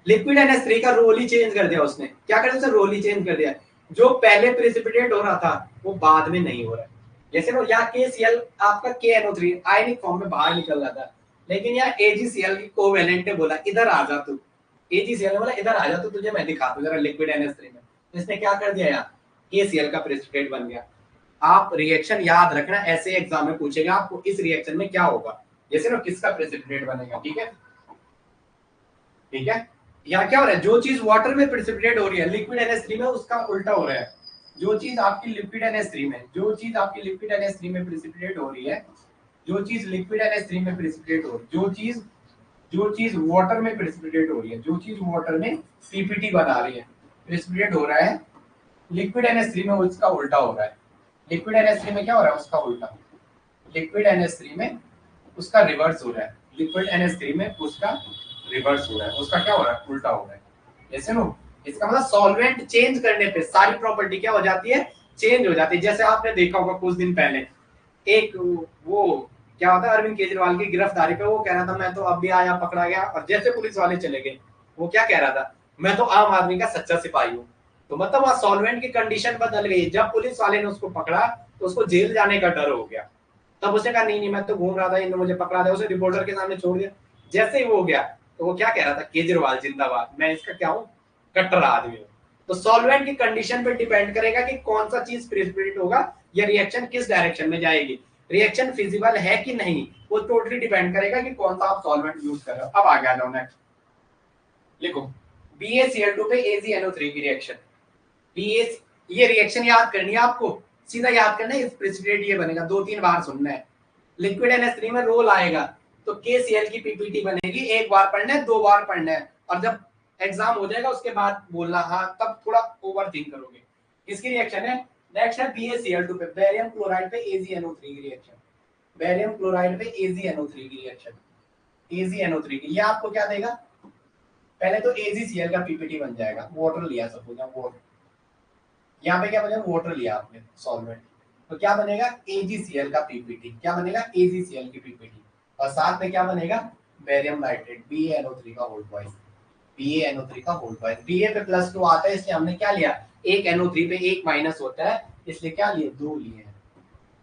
लिक्विड NH3 का रोल ही चेंज कर दिया उसने। क्या कर दिया? रोल ही चेंज कर दिया। जो पहले प्रेसिपिटेट हो रहा था वो बाद में नहीं हो रहा है। जैसे ना यहाँ KCl आपका KNO3 आयनिक फॉर्म में बाहर निकल रहा था, लेकिन यहाँ AgCl की कोवेलेंट ने बोला इधर आ जा तू। AgCl ने बोला इधर आ जा तू, तुझे मैं दिखा दूं जरा लिक्विड NH3 में। इसने क्या कर दिया? यहाँ KCl का प्रेसिपिटेट बन गया। आप रिएक्शन याद रखना, ऐसे एग्जाम में पूछेगा आपको इस रिएक्शन में क्या होगा, जैसे ना किसका प्रेसिपिटेट बनेगा, ठीक है। ठीक है, यहाँ क्या हो रहा है? जो चीज वाटर में प्रेसिपिटेट हो रही है लिक्विड NH3 में, उसका उल्टा हो रहा है। जो चीज आपकी लिक्विड NH3 में, जो चीज आपकी लिक्विड NH3 में प्रेसिपिटेट हो रही है, जो चीज लिक्विड NH3 में प्रेसिपिटेट हो रही है, जो चीज वाटर में प्रेसिपिटेट हो रही है, जो चीज वाटर में PPT बना रही है, प्रेसिपिटेट हो रहा है लिक्विड NH3 में, उसका उल्टा हो रहा है। लिक्विड NH3 में क्या हो रहा है? उसका उल्टा। लिक्विड NH3 में उसका रिवर्स हो रहा है, लिक्विड NH3 में उसका रिवर्स हो रहा है, उसका क्या हो रहा है? उल्टा हो रहा है। जैसे नो, इसका मतलब सॉल्वेंट चेंज करने पे सारी प्रॉपर्टी क्या हो जाती है? चेंज हो जाती है। जैसे आपने देखा होगा कुछ दिन पहले एक वो क्या होता है, अरविंद केजरीवाल की गिरफ्तारी पे वो कह रहा था मैं तो अब भी आया पकड़ा गया, और जैसे पुलिस वाले चले गए वो क्या कह रहा था? मैं तो आम आदमी का सच्चा सिपाही हूँ। तो मतलब वहां सॉल्वेंट की कंडीशन बदल गई। जब पुलिस वाले ने उसको पकड़ा तो उसको जेल जाने का डर हो गया। तब उसने कहा नहीं मैं तो घूम रहा था, इन्होंने मुझे पकड़ा दिया, उसे रिपोर्टर के सामने छोड़ दिया। जैसे ही वो हो गया तो वो क्या कह रहा था? केजरीवाल जिंदाबाद, मैं इसका क्या हूँ? कट्टर आदमी हूँ। तो सॉल्वेंट की कंडीशन पे डिपेंड करेगा कि कौन सा चीज प्रेसिपिटेट होगा या रिएक्शन किस डायरेक्शन में जाएगी, रिएक्शन फिजिबल है कि नहीं, वो टोटली डिपेंड करेगा कि कौन सा आप सॉल्वेंट यूज कर रहे हो। अब आगे आ जाओ, नेक्स्ट लिखो BaCl2 पे AgNO3 की रिएक्शन। ये रिएक्शन याद करनी है आपको, सीधा याद करना है। इस प्रेसिपिटेट ये बनेगा, 2-3 बार सुनना है। लिक्विड NH3 में रोल आएगा तो KCl की पीपीटी बनेगी, एक बार पढ़ना है, 2 बार पढ़ना है, और जब एग्जाम हो जाएगा उसके बाद बोलना हाँ, तब थोड़ा ओवर थिंक करोगे। इसकी रिएक्शन है, नेक्स्ट है BaCl2 पे बेरियम क्लोराइड पे AgNO3 की रिएक्शन, बेरियम क्लोराइड पे AgNO3 की रिएक्शन, AgNO3 की, ये आपको क्या देगा, पहले तो AgCl का पीपीटी बन जाएगा, वाटर लिया सपोज, वाटर, यहाँ पे क्या बनेगा, वाटर लिया आपने सॉल्वेंट, तो क्या बनेगा AgCl का पीपीटी, क्या बनेगा AgCl की पीपीटी, और साथ में क्या बनेगा बेरियम नाइट्रेट BaNO3 का होल बॉइस, BaNO3 का होल बॉइस, Ba पे +2 आता है इसलिए हमने क्या लिया, एक NO3 पे एक माइनस होता है इसलिए क्या लिए, 2 लिए हैं,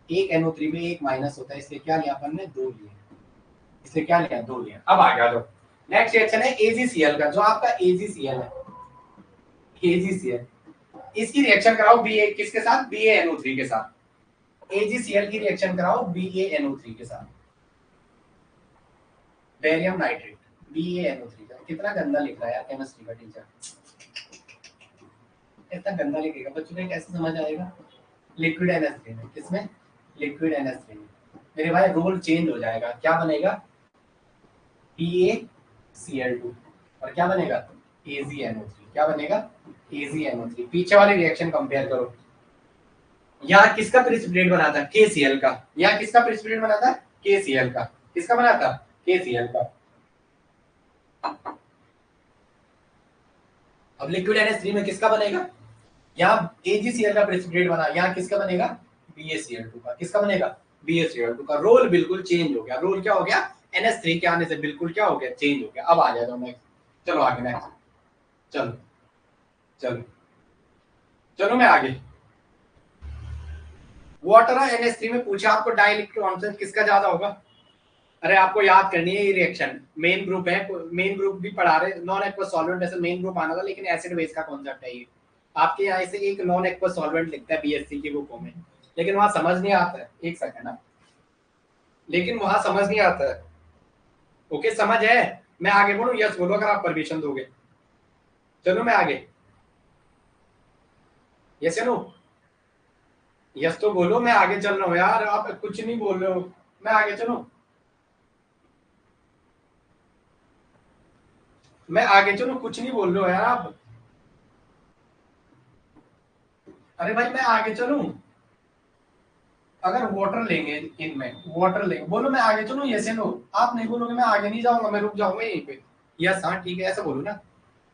एक NO3 पे एक माइनस होता है इसलिए क्या लिया अपन ने, 2 लिए, इसलिए क्या लिया, 2 लिया। अब आ गया, जो नेक्स्ट रिएक्शन है AgCl का, जो आपका AgCl है, AgCl, इसकी रिएक्शन कराओ Ba किसके साथ, BaNO3 के साथ, AgCl की रिएक्शन कराओ BaNO3 के साथ, बेरियम नाइट्रेट BaNO3 का, कितना गंदा लिख रहा है यार केमिस्ट्री का टीचर, इतना गंदा लिखेगा बच्चों को कैसे समझ आएगा। लिक्विड NH3 में, किसमें, लिक्विड NH3 में, मेरे भाई रोल चेंज हो जाएगा, क्या बनेगा BaCl2 और क्या बनेगा AgNO3, क्या बनेगा AgNO3। पीछे वाली रिएक्शन कंपेयर करो, यहाँ किसका प्रेसिपिटेट बना था, KCl का, यहाँ किसका प्रेसिपिटेट बना था, KCl का, किसका बना था, KCl का। अब लिक्विड NH3 में किसका बनेगा, यहाँ AgCl का प्रेसिपिटेट बना, यहाँ किसका बनेगा BaCl2 का, किसका बनेगा BaCl2 का। रोल बिल्कुल चेंज हो गया, रोल क्या हो गया, NH3 के आने से बिल्कुल क्या हो गया, चेंज हो गया। अब आ जाए नेक्स्ट, चलो आगे नेक्स्ट, चलो चलो चलो मैं आगे। वाटर और NH3 में पूछा आपको डाइइलेक्ट्रिक कांस्टेंट किसका ज्यादा होगा, अरे आपको याद करनी है ये रिएक्शन, मेन ग्रुप है, मेन ग्रुप भी पढ़ा रहे, नॉन एक्वस सॉल्वेंट वैसे मेन ग्रुप आना था लेकिन एसिड बेस का कॉन्सेप्ट है ये, आपके यहाँ से एक नॉन एक्वस सॉल्वेंट लिखता है BSc की बुकों में, लेकिन वहां समझ नहीं आता है, एक सेकंड ना, लेकिन वहां समझ नहीं आता है, ओके समझ है, मैं आगे बोलूं, यस बोलो अगर आप परमिशन दोगे, चलो मैं आगे, यस या नो, यस तो बोलो, मैं आगे चल रहा हूँ यार, आप कुछ नहीं बोल रहे हो, मैं आगे चलूं, मैं आगे चलूं, कुछ नहीं बोल रहे हो यार आप, अरे भाई मैं आगे चलूं, अगर वाटर लेंगे इनमें, वाटर लेंगे, बोलो मैं आगे चलूं, यस या नो, आप नहीं बोलोगे मैं आगे नहीं जाऊंगा, मैं रुक जाऊंगा यहीं पे, यस हाँ ठीक है ऐसा बोलो ना।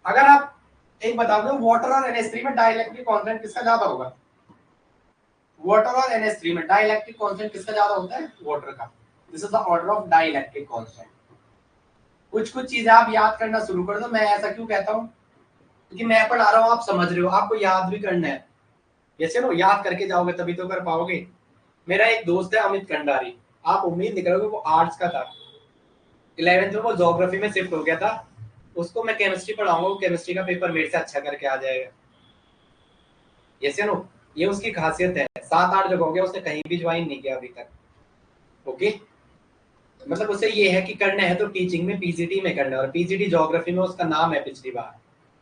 अगर आप एक बताओगे वाटर और NH3 में डाइइलेक्ट्रिक कांस्टेंट किसका ज्यादा होगा, वाटर और NH3 में डाइइलेक्ट्रिक कांस्टेंट किसका ज्यादा होता है, वाटर का, this is the order of dielectric constant. कुछ चीजें आप याद करना शुरू कर दो, मैं ऐसा क्यों कहता हूँ, क्योंकि मैं पढ़ा रहा हूँ आप समझ रहे हो, आपको याद भी करना है, जैसे नो याद करके जाओगे तभी तो कर पाओगे। मेरा एक दोस्त है अमित कंडारी, आप उम्मीद नहीं करोगे, वो आर्ट्स का था, 11th में वो ज्योग्राफी में शिफ्ट हो गया था, उसको मैं केमिस्ट्री पढ़ाऊंगा, वो केमिस्ट्री का पेपर मेरे से अच्छा करके आ जाएगा, जैसे नो, ये उसकी खासियत है, 7-8 जगह हो गया, उसने कहीं भी ज्वाइन नहीं किया अभी तक, ओके, मतलब उसे ये है कि करना है तो टीचिंग में PGT में करना है, और PGT ज्योग्राफी में उसका नाम है, पिछली बार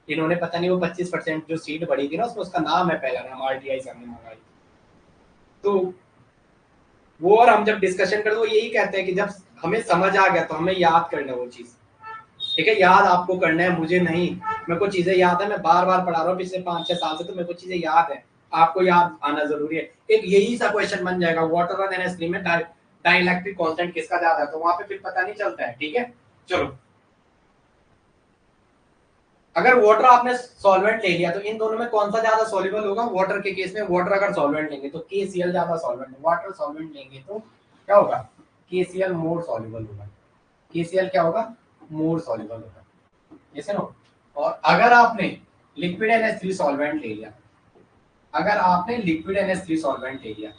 इन्होंने पता नहीं वो 25% जो सीट बढ़ी थी ना उसमें उसका नाम है, पहला नाम RTI सामने मंगाई, तो वो और हम जब डिस्कशन करते वो यही कहते हैं कि जब हमें समझ आ गया तो हमें याद करना वो चीज, ठीक है, याद आपको करना है, मुझे नहीं, मेरे को चीजें याद है, मैं बार बार पढ़ा रहा हूँ पिछले 5-6 साल से, तो मेरे को चीजें याद है, आपको याद आना जरूरी है। एक यही सा क्वेश्चन बन जाएगा, वाटर और NH3 में डाइइलेक्ट्रिक कांस्टेंट किसका ज्यादा है, तो वहां पे फिर पता नहीं चलता है, ठीक है। चलो अगर वाटर आपने सॉल्वेंट ले लिया तो इन दोनों में कौन सा ज्यादा सॉल्युबल होगा, वाटर के केस में वाटर अगर सॉल्वेंट लेंगे तो KCl ज्यादा सॉल्वेंट, वाटर सॉल्वेंट लेंगे तो क्या होगा, KCl मोर सॉल्युबल होगा, KCl क्या होगा, मोर सॉल्युबल होगा, जैसे नो। और अगर आपने लिक्विड NH3 सॉल्वेंट ले लिया, अगर आपने लिक्विड NH3 सॉल्वेंट ले लिया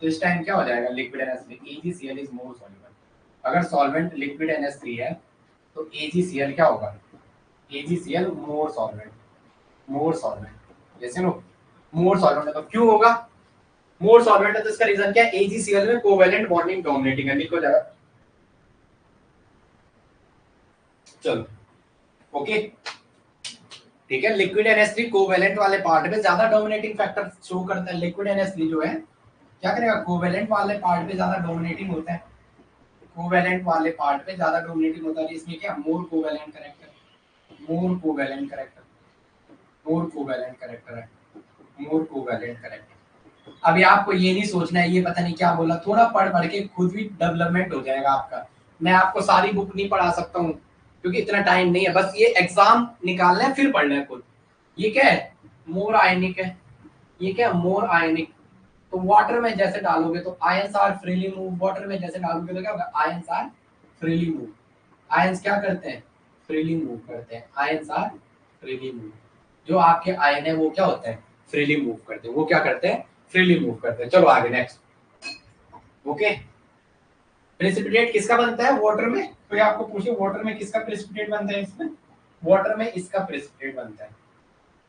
तो इस टाइम क्या हो जाएगा, liquid NH3 AgCl is more soluble, अगर सॉल्वेंट लिक्विड NH3 है तो AgCl क्या होगा, AgCl मोर सॉल्वेंट, मोर सॉल्वेंट, जैसे नो मोर सॉल्वेंट है तो क्यों होगा, मोर सॉल्वेंट है तो इसका रीजन क्या है, AgCl में कोवेलेंट बॉन्डिंग डोमिनेटिंग है, लिखो जरा, चलो ओके ठीक है। लिक्विड NH3 कोवेलेंट वाले पार्ट में ज्यादा डोमिनेटिंग फैक्टर शो करता है, लिक्विड NH3 जो है क्या करेगा, कोवेलेंट वाले पार्ट में ज्यादा डोमिनेटिंग होता है, कोवेलेंट वाले पार्ट पे ज्यादा डोमिनेटिंग होता है, इसमें क्या मोर कोवेलेंट करेक्टर, मोर कोवेलेंट करेक्टर, मोर कोवेलेंट करेक्टर है, मोर कोवेलेंट करेक्टर। अभी आपको ये नहीं सोचना है ये पता नहीं क्या बोला, थोड़ा पढ़ पढ़ के खुद भी डेवलपमेंट हो जाएगा आपका। मैं आपको सारी बुक नहीं पढ़ा सकता हूँ क्योंकि इतना टाइम नहीं है, बस ये एग्जाम निकालना है फिर पढ़ना है खुद। ये क्या है, मोर आयनिक है, ये क्या है मोर आयनिक। तो वाटर में जैसे डालोगे तो ions are freely move, water में जैसे डालोगे तो क्या होगा, ions are freely move. Ions क्या करते हैं, फ्रीली मूव करते हैं, आयंस आर फ्रीली मूव। जो आपके आयन है वो क्या होते हैं, फ्रीली मूव करते हैं, वो क्या करते हैं, फ्रीली मूव करते हैं। चलो आगे नेक्स्ट। ओके, प्रेसिपिटेट किसका बनता है वाटर में, कोई आपको पूछे वाटर में किसका प्रेसिपिटेट बनता है, इसमें वाटर में इसका प्रेसिपिटेट बनता है,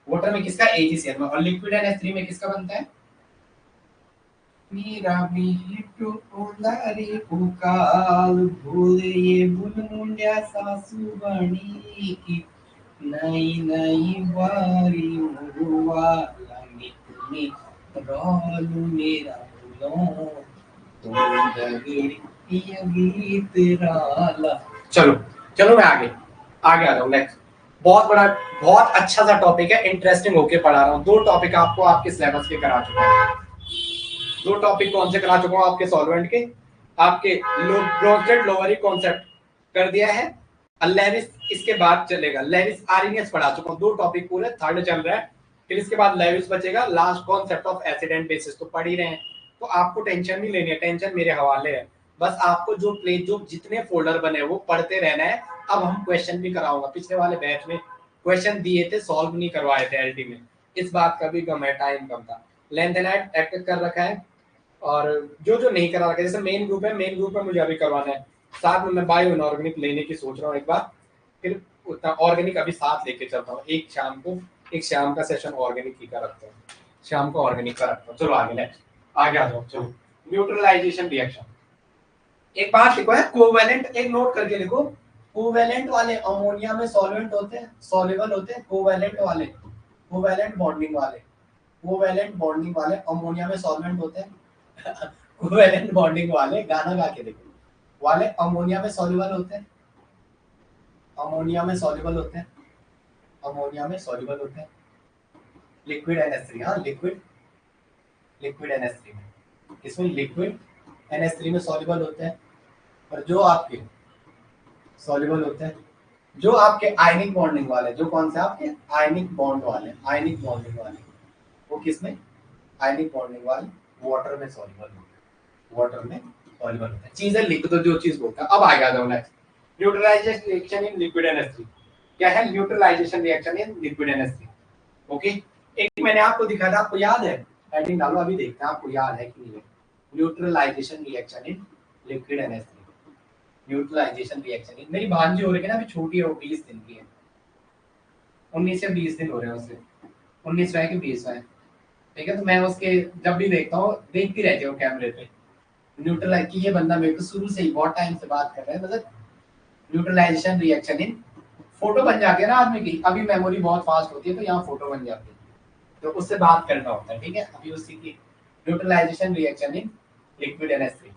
वाटर में किसका, AgCl में। और लिक्विड NH3 में किसका बनता है, मेरा बिट्टू उंदारी पुकाल भूले ये बुलमुंड्या सासू बनी की नई नई बारी मुरुवाला मितनी रोलू मेरा बुलो तुम दगड़ी ये गीत राला। चलो चलो मैं आगे आगे आ रहा हूँ नेक्स्ट। बहुत बड़ा बहुत अच्छा सा टॉपिक है, इंटरेस्टिंग होके पढ़ा रहा हूँ। 2 टॉपिक आपको आपके सिलेबस के करा चुका हूँ। 2 टॉपिक कौन से करा चुका हूँ आपके सॉल्वेंट के, आपके ब्रोंजेड लोवरी कॉन्सेप्ट कर दिया है, लेविस इसके बाद चलेगा, लेविस आरएनएस पढ़ा चुका हूँ। 2 टॉपिक पूरे, थर्ड चल रहा है, फिर इसके बाद लेविस बचेगा, last concept of acid and bases तो पढ़ ही रहे हैं। तो आपको टेंशन नहीं लेनी है, टेंशन मेरे हवाले है, बस आपको जो जितने फोल्डर बने वो पढ़ते रहना है। अब हम क्वेश्चन भी कराऊंगा, पिछले वाले बैच में क्वेश्चन दिए थे, सॉल्व नहीं करवाए थे एलटी में, इस बात का भी गम है, टाइम कम था। लेंथ एंड एक्ट कर रखा है, और जो नहीं करा रखा है, जैसे मेन ग्रुप है, मेन ग्रुप में मुझे अभी करवाना है, साथ में मैं बायो इनऑर्गेनिक लेने की सोच रहा हूँ एक बार, फिर उतना ऑर्गेनिक अभी साथ लेके चलता हूँ। एक शाम का सेशन ऑर्गेनिक ही का रखता हूँ, शाम को ऑर्गेनिक का रखता हूँ। चलो आगे नेक्स्ट, आगे आ जाओ। चलो न्यूट्रलाइजेशन रिएक्शन, एक बात लिखो है कोवेलेंट, एक नोट करके लिखो, कोवेलेंट वाले अमोनिया में सॉल्वेंट होते हैं, सॉल्युबल होते हैं, कोवेलेंट वाले, कोवेलेंट बॉन्डिंग वाले, कोवेलेंट बॉन्डिंग वाले अमोनिया में सॉल्वेंट होते हैं कोवेलेंट बॉन्डिंग वाले, गाना गा के देखो, वाले अमोनिया में सॉल्युबल होते हैं, अमोनिया में सॉल्युबल होते हैं, अमोनिया में सॉल्युबल होते हैं, लिक्विड NH3, हाँ लिक्विड, लिक्विड NH3 में, इसमें लिक्विड NH3 में सॉल्युबल होते हैं। और जो आपके सॉल्युबल होते हैं, जो आपके आयनिक बॉन्डिंग वाले, जो कौन से आपके आयनिक बॉन्ड वाले, आयनिक बॉन्डिंग वाले, वो किसमें, आयनिक बॉन्डिंग वाले वाटर में सॉल्युबल होते हैं, वाटर में सॉल्युबल होते हैं। चीजें लिख दो जो चीज बोलता है। अब आगे आ जाओ next, neutralisation reaction in liquid NH3। क्या है neutralisation reaction in liquid NH3? Okay, एक मैंने आपको दिखाया था, आपको याद है, हेडिंग डालो अभी देखते हैं आपको याद है कि नहीं है। Neutralisation reaction in liquid NH3, neutralisation reaction in, मेरी भांजी हो रही है ना, अभी छोटी है वो, 20 दिन की है, 19 से 20 दिन हो रहे हैं उसे, 19वां कि 20वां है, ठीक है। तो मैं उसके जब भी देखता हूँ, देखती रहती हूँ कैमरे पे, न्यूट्रलाइज की ये बंदा मेरे को शुरू से ही बहुत टाइम से बात कर रहा है, मतलब न्यूट्रलाइजेशन रिएक्शन इन, फोटो बन जाती है ना आदमी की, अभी मेमोरी बहुत फास्ट होती है तो यहाँ फोटो बन जाती है, तो उससे बात करना होता है, ठीक है। अभी उसी की neutralisation reaction in liquid NH3,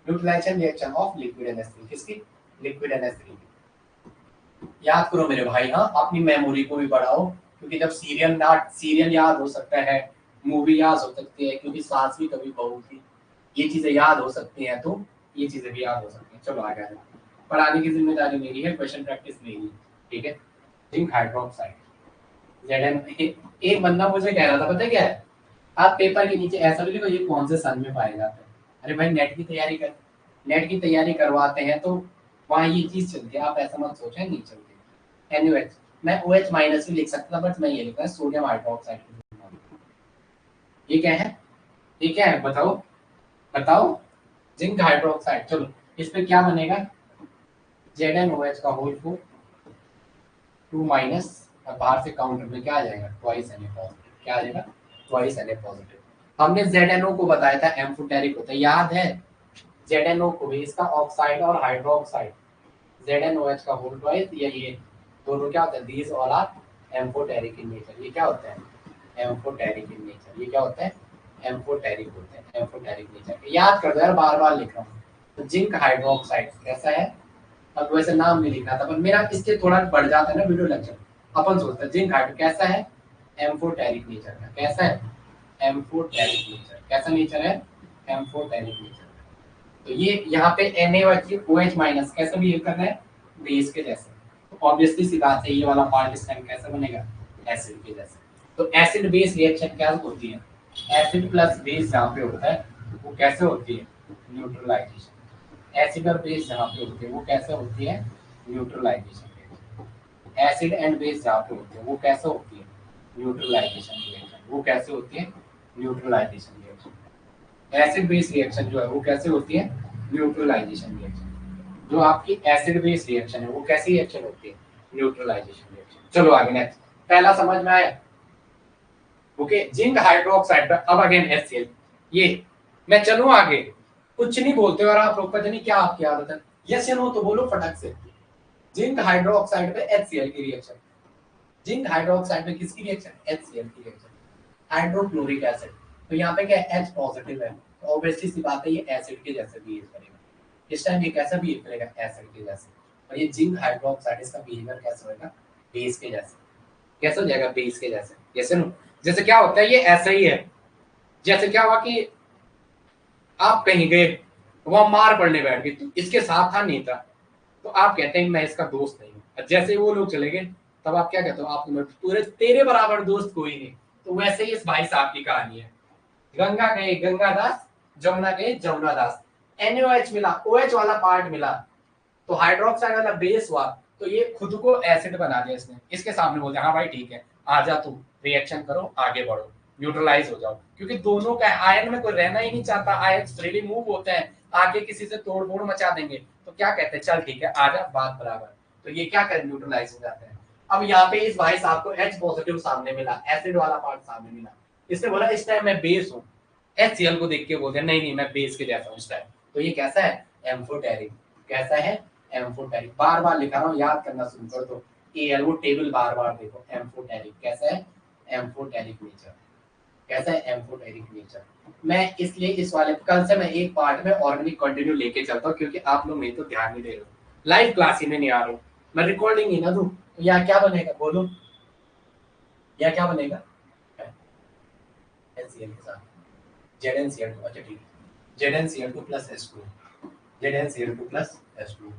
neutralisation reaction of liquid NH3, किसकी, लिक्विड NH3। याद करो मेरे भाई, हाँ अपनी मेमोरी को भी बढ़ाओ, क्योंकि जब सीरियल याद हो सकता है, मूवी याद हो सकती है, क्योंकि सास भी कभी बहू थी, ये चीजें याद हो सकती हैं, तो ये चीजें भी याद हो सकती हैं। चलो आगे आ जाओ, पढ़ाने की जिम्मेदारी मेरी है, क्वेश्चन प्रैक्टिस मेरी है, ठीक है। जिंक हाइड्रोक्साइड Zn, एक बंदा मुझे कह रहा था पता है क्या है, आप पेपर के नीचे ऐसा भी लिखो ये कौन से सन में पाया जाता है। अरे भाई नेट की तैयारी कर, नेट की तैयारी करवाते हैं तो वहाँ ये चीज चलती है, आप ऐसा मत सोचें नहीं चलती। एनीवेज मैं OH माइनस भी लिख सकता था, बट मैं ये लिखा है सोडियम हाइड्रोक्साइड। ये क्या है, ये क्या है बताओ, बताओ, जिंक हाइड्रोक्साइड। चलो इस पे क्या बनेगा, ZnOH का होल को 2 माइनस, और बाहर से काउंटर में क्या आ जाएगा, ट्वाइस Na पॉजिटिव, क्या आ जाएगा, ट्वाइस Na पॉजिटिव। हमने ZnO को बताया था एम्फोटेरिक होता है, याद है, ZnO को भी, इसका ऑक्साइड और हाइड्रोक्साइड, ZnOH का होल ट्वाइस, ये दोनों क्या होता है, these all are amphoteric in nature. ये क्या होता है, एम्फोटेरिक इन नेचर। ये क्या होता है, एम्फोटेरिक होते हैं, एम्फोटेरिक नेचर। याद कर दो यार, बार बार लिख रहा हूँ, तो जिंक हाइड्रोक्साइड कैसा है, अब वैसे नाम नहीं लिखना था पर मेरा इसके थोड़ा बढ़ जाता है ना वीडियो लेक्चर। अपन सोचते हैं जिंक हाइड्रो कैसा है, एम्फोटेरिक नेचर का। कैसा है, एम्फोटेरिक नेचर। कैसा नेचर है, एम्फोटेरिक नेचर। तो ये यहाँ पे NaOH माइनस कैसा बिहेव कर रहा है, बेस के जैसे। तो ऑब्वियसली सी बात है ये वाला पार्ट इस टाइम कैसा बनेगा, एसिड के जैसे। तो एसिड बेस रिएक्शन क्या होती है, एसिड प्लस बेस जहाँ पे होता है वो कैसे होती है, न्यूट्रलाइजेशन। एसिड और बेस जहाँ पे होती है वो कैसे होती है, न्यूट्रलाइजेशन। एसिड एंड बेस जहाँ पे होती है वो कैसे होती है, न्यूट्रलाइजेशन रिएक्शन। वो कैसे होती है, neutralisation reaction. Acid base reaction जो है वो कैसे होती है, न्यूट्रलाइजेशन रिएक्शन। जो आपकी एसिड बेस रिएक्शन है वो कैसी रिएक्शन होती है, न्यूट्रलाइजेशन रिएक्शन। चलो आगे नेक्स्ट, पहला समझ में आया। ओके, जिंक हाइड्रोक्साइड पे अब अगेन HCl। ये मैं चलूं आगे, कुछ नहीं बोलते और आप लोग पता नहीं क्या आपकी आदत है, यस या नो तो बोलो फटक से। जिंक हाइड्रोक्साइड पे HCl की रिएक्शन। जिंक हाइड्रोक्साइड पे किसकी रिएक्शन, HCl की रिएक्शन, हाइड्रोक्लोरिक एसिड। तो यहाँ पे क्या है, H पॉजिटिव है, तो ऑब्वियसली सी बात है ये एसिड के जैसे बिहेव करेगा। इस टाइम ये कैसा बिहेव करेगा, एसिड के जैसे। और ये जिंक हाइड्रोक्साइड इसका बिहेवियर कैसा होगा, बेस के जैसे। कैसे हो जाएगा, बेस के जैसे। जैसे नो, जैसे क्या होता है ये ऐसा ही है, जैसे क्या हुआ कि आप कहीं गए, वहां मार पड़ने बैठ गए, तो इसके साथ था नहीं था, तो आप कहते हैं मैं इसका दोस्त नहीं हूँ। जैसे वो लोग चले गए तब आप क्या कहते हो, आप पूरे तेरे बराबर दोस्त कोई नहीं। तो वैसे ही इस भाई साहब की कहानी है। गंगा गए गंगादास, जमुना गए जमुनादास। NaOH मिला, OH वाला पार्ट मिला, तो हाइड्रोक्साइड वाला बेस हुआ, तो ये खुद को एसिड बना दिया इसने। इसके सामने बोलते हाँ भाई ठीक है, आजा तू रिएक्शन करो, आगे बढ़ो, न्यूट्रलाइज हो जाओ। क्योंकि दोनों का आयन में कोई रहना ही नहीं चाहता, आयन फ्रीली मूव होते हैं, आगे किसी से तोड़-फोड़ मचा देंगे। तो क्या कहते हैं, चल ठीक है आजा, बात बराबर। तो ये क्या करें, न्यूट्रलाइज हो जाते हैं। अब यहाँ पे इस भाई साहब को H पॉजिटिव सामने मिला, एसिड वाला पार्ट सामने मिला। इसने बोला इस टाइम मैं बेस हूँ, HCl को देख के बोलते हैं नहीं नहीं मैं बेस के जैसा हूँ इस टाइम। तो ये कैसा है, एम्फोटेरिक। कैसा है, एम्फोटेरिक। बार बार लिखा रहा हूँ, याद करना शुरू कर दो। Al वो टेबल बार बार देखो, एम्फोटेरिक। कैसा है, एम्फोटेरिक नेचर। कैसा है, एम्फोटेरिक नेचर। मैं इसलिए इस वाले कल से मैं एक पार्ट में ऑर्गेनिक कंटिन्यू लेके चलता हूँ, क्योंकि आप लोग मेरे तो ध्यान नहीं दे रहे हो, लाइव क्लास ही में नहीं आ रहा हूँ, मैं रिकॉर्डिंग ही ना दूं। तो यहाँ क्या बनेगा बोलो, यहाँ क्या बनेगा, HCl के साथ ZnCl2। अच्छा ठीक है, ZnCl2 plus H2, ZnCl2 plus H2।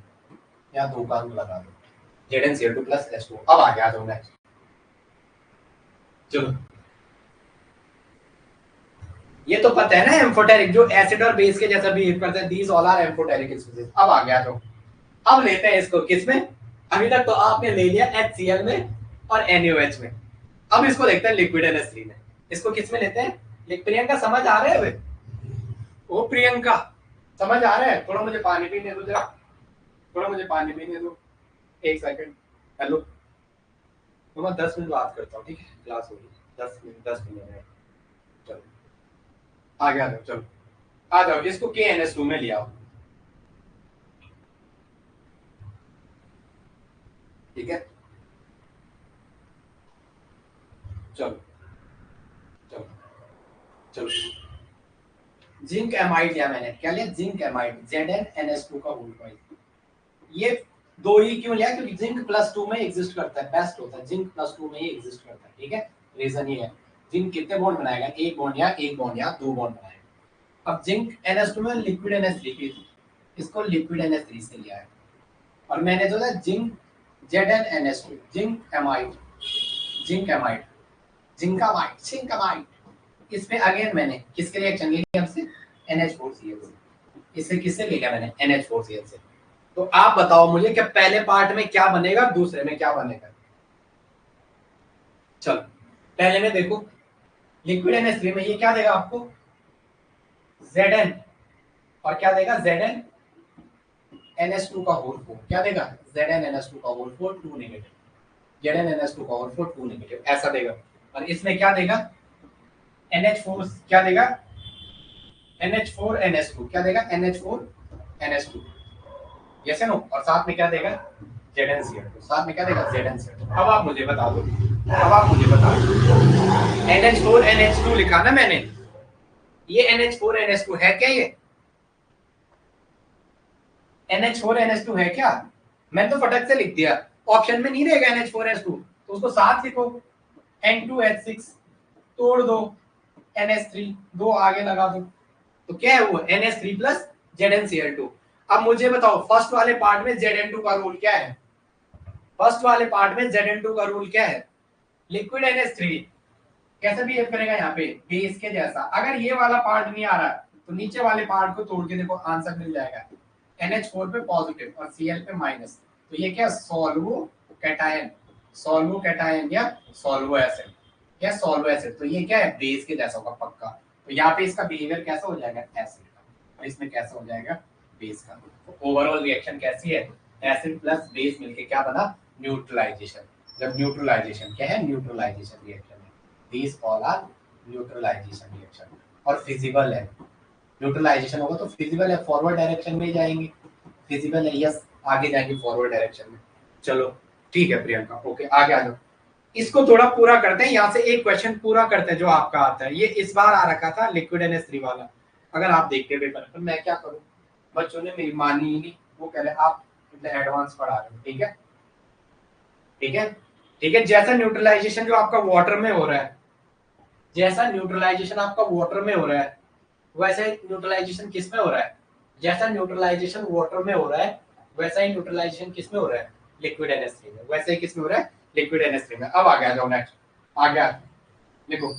यहाँ दो काम लगा दो, ZnCl2 प्लस H2। अब आगे आ जाओ नेक्स्ट। चलो ये तो पता है ना, एम्फोटेरिक जो एसिड और बेस के जैसा बिहेव करते हैं, these all are amphoteric species. अब आगे आ जाओ, अब लेते हैं इसको किसमें, अभी तक तो आपने ले लिया HCl में और NaOH में। अब इसको देखते हैं लिक्विड NH3 में। इसको किसमें लेते हैं, प्रियंका समझ आ रहा है, ओ प्रियंका समझ आ रहा है, थोड़ा मुझे पानी पीने दो जरा, थोड़ा मुझे पानी पीने दो, एक सेकंड। हेलो, तो मैं 10 मिनट बात करता हूँ, ठीक है, क्लास होगी 10 मिनट है। चलो आगे आ जाओ, चलो आ जाओ, इसको KNS2 में लिया, ठीक है। चलो चलो चलो, जिंक एमाइड लिया मैंने, क्या लिया, जिंक एमाइड, ZnNS2 का होल पॉइंट। ये दो ही क्यों लिया, क्योंकि जिंक +2 में एग्जिस्ट करता है, बेस्ट होता है, जिंक +2 में ही एग्जिस्ट करता है, ठीक है। रीजन ये है, जिंक कितने बॉन्ड बनाएगा, एक बॉन्ड या दो बॉन्ड बनाएगा। अब जिंक NH2 में लिक्विड NH3 की, इसको लिक्विड NH3 से लिया है। और मैंने जो है जिंक ZnNS2, जिंक एमाइड, जिंकामाइड, इसमें अगेन मैंने किसके रिएक्शन ली हमसे, NH4Cl से। इससे किससे लिया मैंने, NH4Cl से। तो आप बताओ मुझे कि पहले पार्ट में क्या बनेगा, दूसरे में क्या बनेगा। चलो पहले में देखो, लिक्विड NH3 में ये क्या देगा आपको, Zn, और क्या देगा, ZnNH2 का होल 4, क्या देगा, ZnNH2 का होल 4 2 नेगेटिव, ZnNH2 का होल 4 2 नेगेटिव, ऐसा देगा। और इसमें क्या देगा, NH4 क्या देगा, NH4NH2 क्या देगा, NH4NH2, यस नो। और साथ में क्या देगा, ZnCl2, साथ में क्या देगा, ZnCl2। अब आप मुझे बता दो, NH4NH2 लिखा ना मैंने, ये NH4NH2 है क्या, ये NH4 NH2 है क्या? मैं तो फटक से लिख दिया, ऑप्शन में नहीं रहेगा NH4 NH2, तो उसको साथ लिखो, N2H6 तोड़ दो, NH3 दो आगे लगा दो, तो क्या है वो NH3 प्लस ZnCl2। अब मुझे बताओ फर्स्ट वाले पार्ट में Zn2 का रूल क्या है? फर्स्ट वाले पार्ट में Zn2 का रूल क्या है? लिक्विड NH3 कैसे बिहेव करेगा यहाँ पे? बेस के जैसा। अगर ये वाला पार्ट नहीं आ रहा तो नीचे वाले पार्ट को तोड़ के देखो, आंसर मिल जाएगा। NH4 पे पॉजिटिव और Cl पे माइनस, तो ये क्या सॉल्वो कैटायन, सॉल्वो कैटायन या सॉल्वो एसिड, या सॉल्वो एसिड, तो ये क्या है बेस के जैसा होगा पक्का। तो यहाँ पे इसका बिहेवियर कैसा हो जाएगा एसिड का, और इसमें कैसा हो जाएगा बेस का। तो ओवरऑल रिएक्शन कैसी है? एसिड प्लस बेस मिलके क्या बना? न्यूट्रलाइजेशन। जब न्यूट्रलाइजेशन क्या है? न्यूट्रलाइजेशन रिएक्शन है। These all are neutralization reaction और फिजिबल है। न्यूट्रलाइजेशन होगा तो फिजिबल है, फॉरवर्ड डायरेक्शन में जाएंगे, फिजिबल है, यस आगे जाएंगे फॉरवर्ड डायरेक्शन में। चलो ठीक है प्रियंका, ओके आगे आ जाओ। इसको थोड़ा पूरा करते हैं, यहाँ से एक क्वेश्चन पूरा करते हैं जो आपका आता है। ये इस बार आ रखा था लिक्विड NH3 वाला, अगर आप देखते पेपर पर, मैं क्या करूँ, बच्चों ने मेरी मानी ही नहीं, वो कह रहे आप एडवांस पढ़ा रहे हो। ठीक है ठीक है ठीक है, जैसा न्यूट्रलाइजेशन जो आपका वाटर में हो रहा है, जैसा न्यूट्रलाइजेशन आपका वाटर में हो रहा है, वैसे न्यूट्रलाइजेशन किस में हो रहा है? जैसा न्यूट्रलाइजेशन वाटर में हो रहा है, वैसा ही न्यूट्रलाइजेशन किस में हो रहा है? लिक्विड NH3 में। वैसे ही किस में हो रहा है? लिक्विड NH3 में। अब आगे आ जाओ नेक्स्ट, आगे देखो,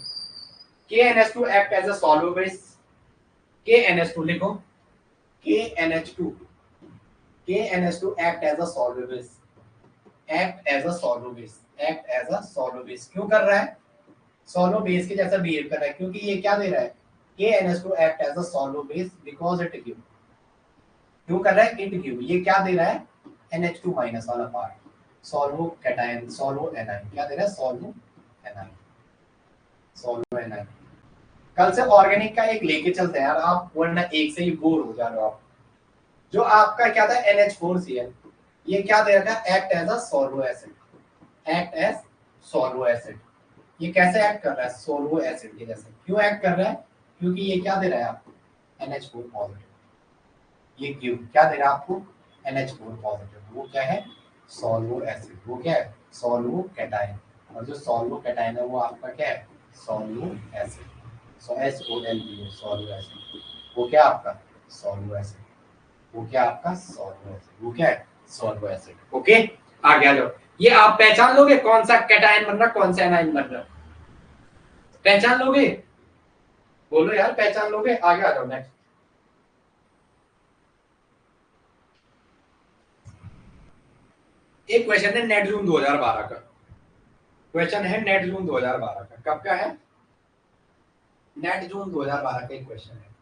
KNH2 act as a solver base, KNH2 लिखो, KNH2 act as a solver base, act as a solver base, act as a solver base क्यों कर रहा है? सोलो बेस के जैसा बिहेव कर रहा है, क्योंकि ये क्या दे रहा है? KNH2 act as a solo base because it give, क्यों कर रहा है? इट गिव, ये क्या दे रहा है? NH2 माइनस वाला part, solo cation, solo A9, क्या दे रहा है? Solo A9, solo A9. कल से ऑर्गेनिक का एक लेके चलते हैं यार आप, वरना एक से ही बोर हो जा रहे हो आप। जो आपका क्या था NH4Cl, ये क्या दे रहा था? Act as a solo acid, act as solo acid. ये कैसे एक्ट कर रहा है? सोलो एसिड के जैसे। क्यों एक्ट कर रहा है? क्योंकि ये क्या दे रहा है आपको? NH4 पॉजिटिव, ये क्यों क्या दे रहा है आपको? NH4 पॉजिटिव, वो क्या है? सोलो एसिड, वो क्या है? सोलो कैटायन, और जो सोलो कैटायन है वो आपका क्या है? सोलो एसिड, सो SOLO, सोलो एसिड, वो क्या आपका? सोलो एसिड, वो क्या आपका? सोलो एसिड, वो क्या है? Solo acid. ओके आगे आ जाओ, ये आप पहचान लोगे कौन सा कैटायन बन रहा, कौन सा एनाइन बन रहा? पहचान लोगे? बोलो यार पहचान लोगे? आगे आ जाओ नेक्स्ट। एक क्वेश्चन है नेट जून 2012 का, क्वेश्चन है नेट जून 2012 का। कब का है? नेट जून 2012 का एक क्वेश्चन है।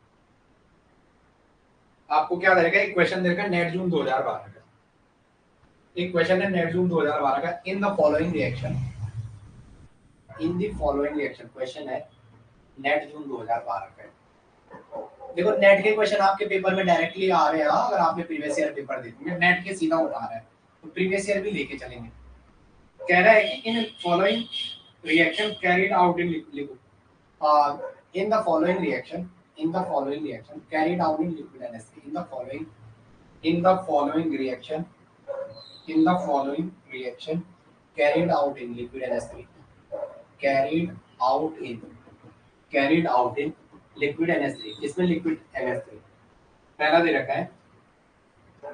आपको क्या रहेगा? एक क्वेश्चन देगा नेट जून 2012 का, एक क्वेश्चन है नेट जून 2012 का। In the following reaction, in the following reaction, question है नेट जून 2012 का। देखो नेट के क्वेश्चन आपके पेपर में डायरेक्टली आ रहे हैं, अगर आपने प्रीवियस ईयर पेपर देखेंगे नेट के सीधा उठा रहा है, तो प्रीवियस ईयर भी लेके चलेंगे। कह रहा है कि in following reaction carried out in, लिखो in the following reaction, in the following reaction carried out in liquid NH3, in the following, in the following reaction, in the following reaction carried out in liquid NH3, carried out in, carried out in liquid NH3, इसमें liquid NH3 पहला दे रखा है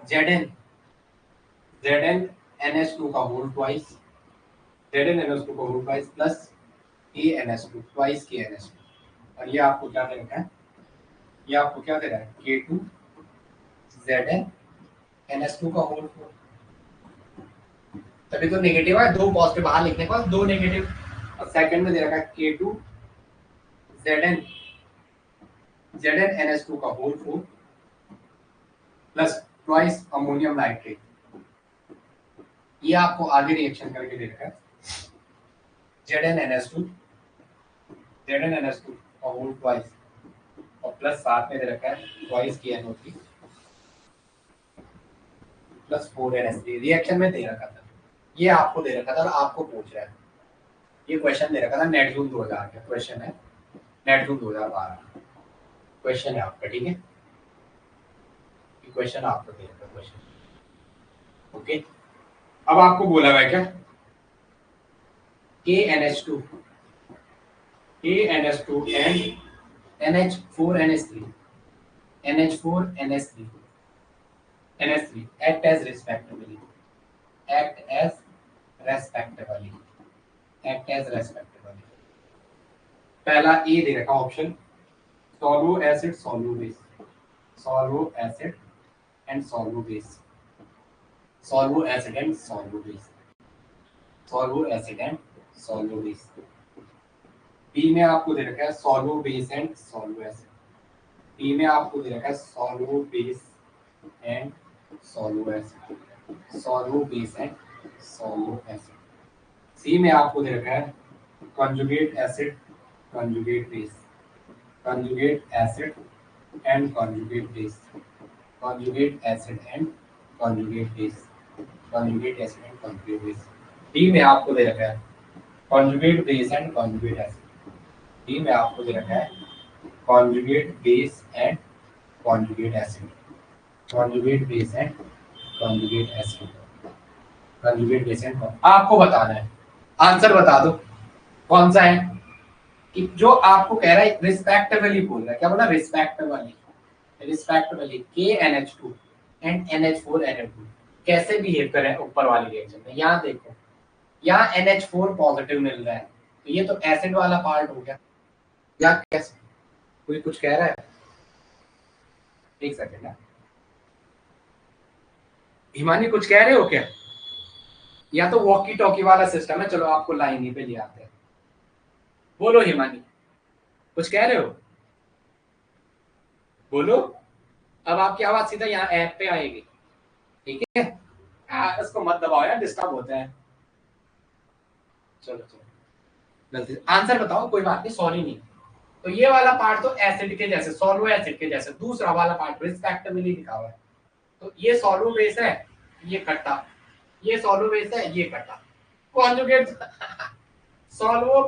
Zn, Zn NH2 का whole twice, Zn NH2 का whole twice plus KNH2 twice KNH2, और ये आपको क्या दे रखा है? ये आपको क्या दे रहा है? K2 Zn NH2 का होल फोर, तभी तो नेगेटिव है, दो पॉजिटिव बाहर लिखने के बाद दो नेगेटिव, और सेकंड में दे रखा है K2 Zn NH2 का whole four plus twice ammonium nitrate. ये आपको आगे रिएक्शन करके दे रखा है Zn NH2 का होल ट्वाइस, और प्लस साथ में दे रखा है twice KNO3 plus 4NH3। Reaction में दे रखा था, ये आपको दे रखा था और आपको पूछ रहा है, ये क्वेश्चन दे रखा था नेट जून 2000 का क्वेश्चन है, नेट जून 2012 क्वेश्चन है आपका। ठीक है क्वेश्चन आपको दे रखा है क्वेश्चन। ओके, अब आपको बोला हुआ है क्या KNH2 and NH4NH3 NH3 act as respectively act as respectively पहला ए दे रखा option solvo acid solvo base and solvo base B में आपको दे रखा है solvo base and solvo acid B में आपको दे रखा है solvo base and solvo acid C में आपको दे रखा है conjugate acid conjugate base conjugate acid and conjugate base D में आपको दे रखा है conjugate base and conjugate acid D में आपको दे रखा है conjugate base and conjugate acid आपको बताना है, आंसर बता दो कौन सा है कि जो आपको कह रहा है रिस्पेक्टिवली बोल रहा है, क्या बोला रिस्पेक्टिवली KNH2 एंड NH4NH2 कैसे बिहेव कर रहे हैं ऊपर वाले रिएक्शन में। यहाँ देखो, यहाँ NH4 पॉजिटिव मिल रहा है तो ये तो एसिड वाला पार्ट हो गया, या कैसे कोई कुछ कह रहा है? एक सेकंड है, हिमानी कुछ कह रहे हो क्या? या तो वॉकी टॉकी वाला सिस्टम है, चलो आपको लाइन ही पे ले आते हैं। बोलो हिमानी, कुछ कह रहे हो? बोलो, अब आपकी आवाज सीधा यहाँ ऐप पे आएगी, ठीक है? इसको मत दबाओ यार, डिस्टर्ब होता है। चलो गलती से आंसर बताओ, कोई बात नहीं, सॉरी नहीं। तो ये वाला पार्ट तो एसिड के जैसे, सॉल्वो एसिड के जैसे, दूसरा वाला पार्ट रिस्पेक्टिवली लिखा हुआ है। तो ये सॉल्वो बेस है, ये खट्टा, ये सॉल्वो बेस है, ये खट्टा, कॉन्जुगेट सॉल्वो,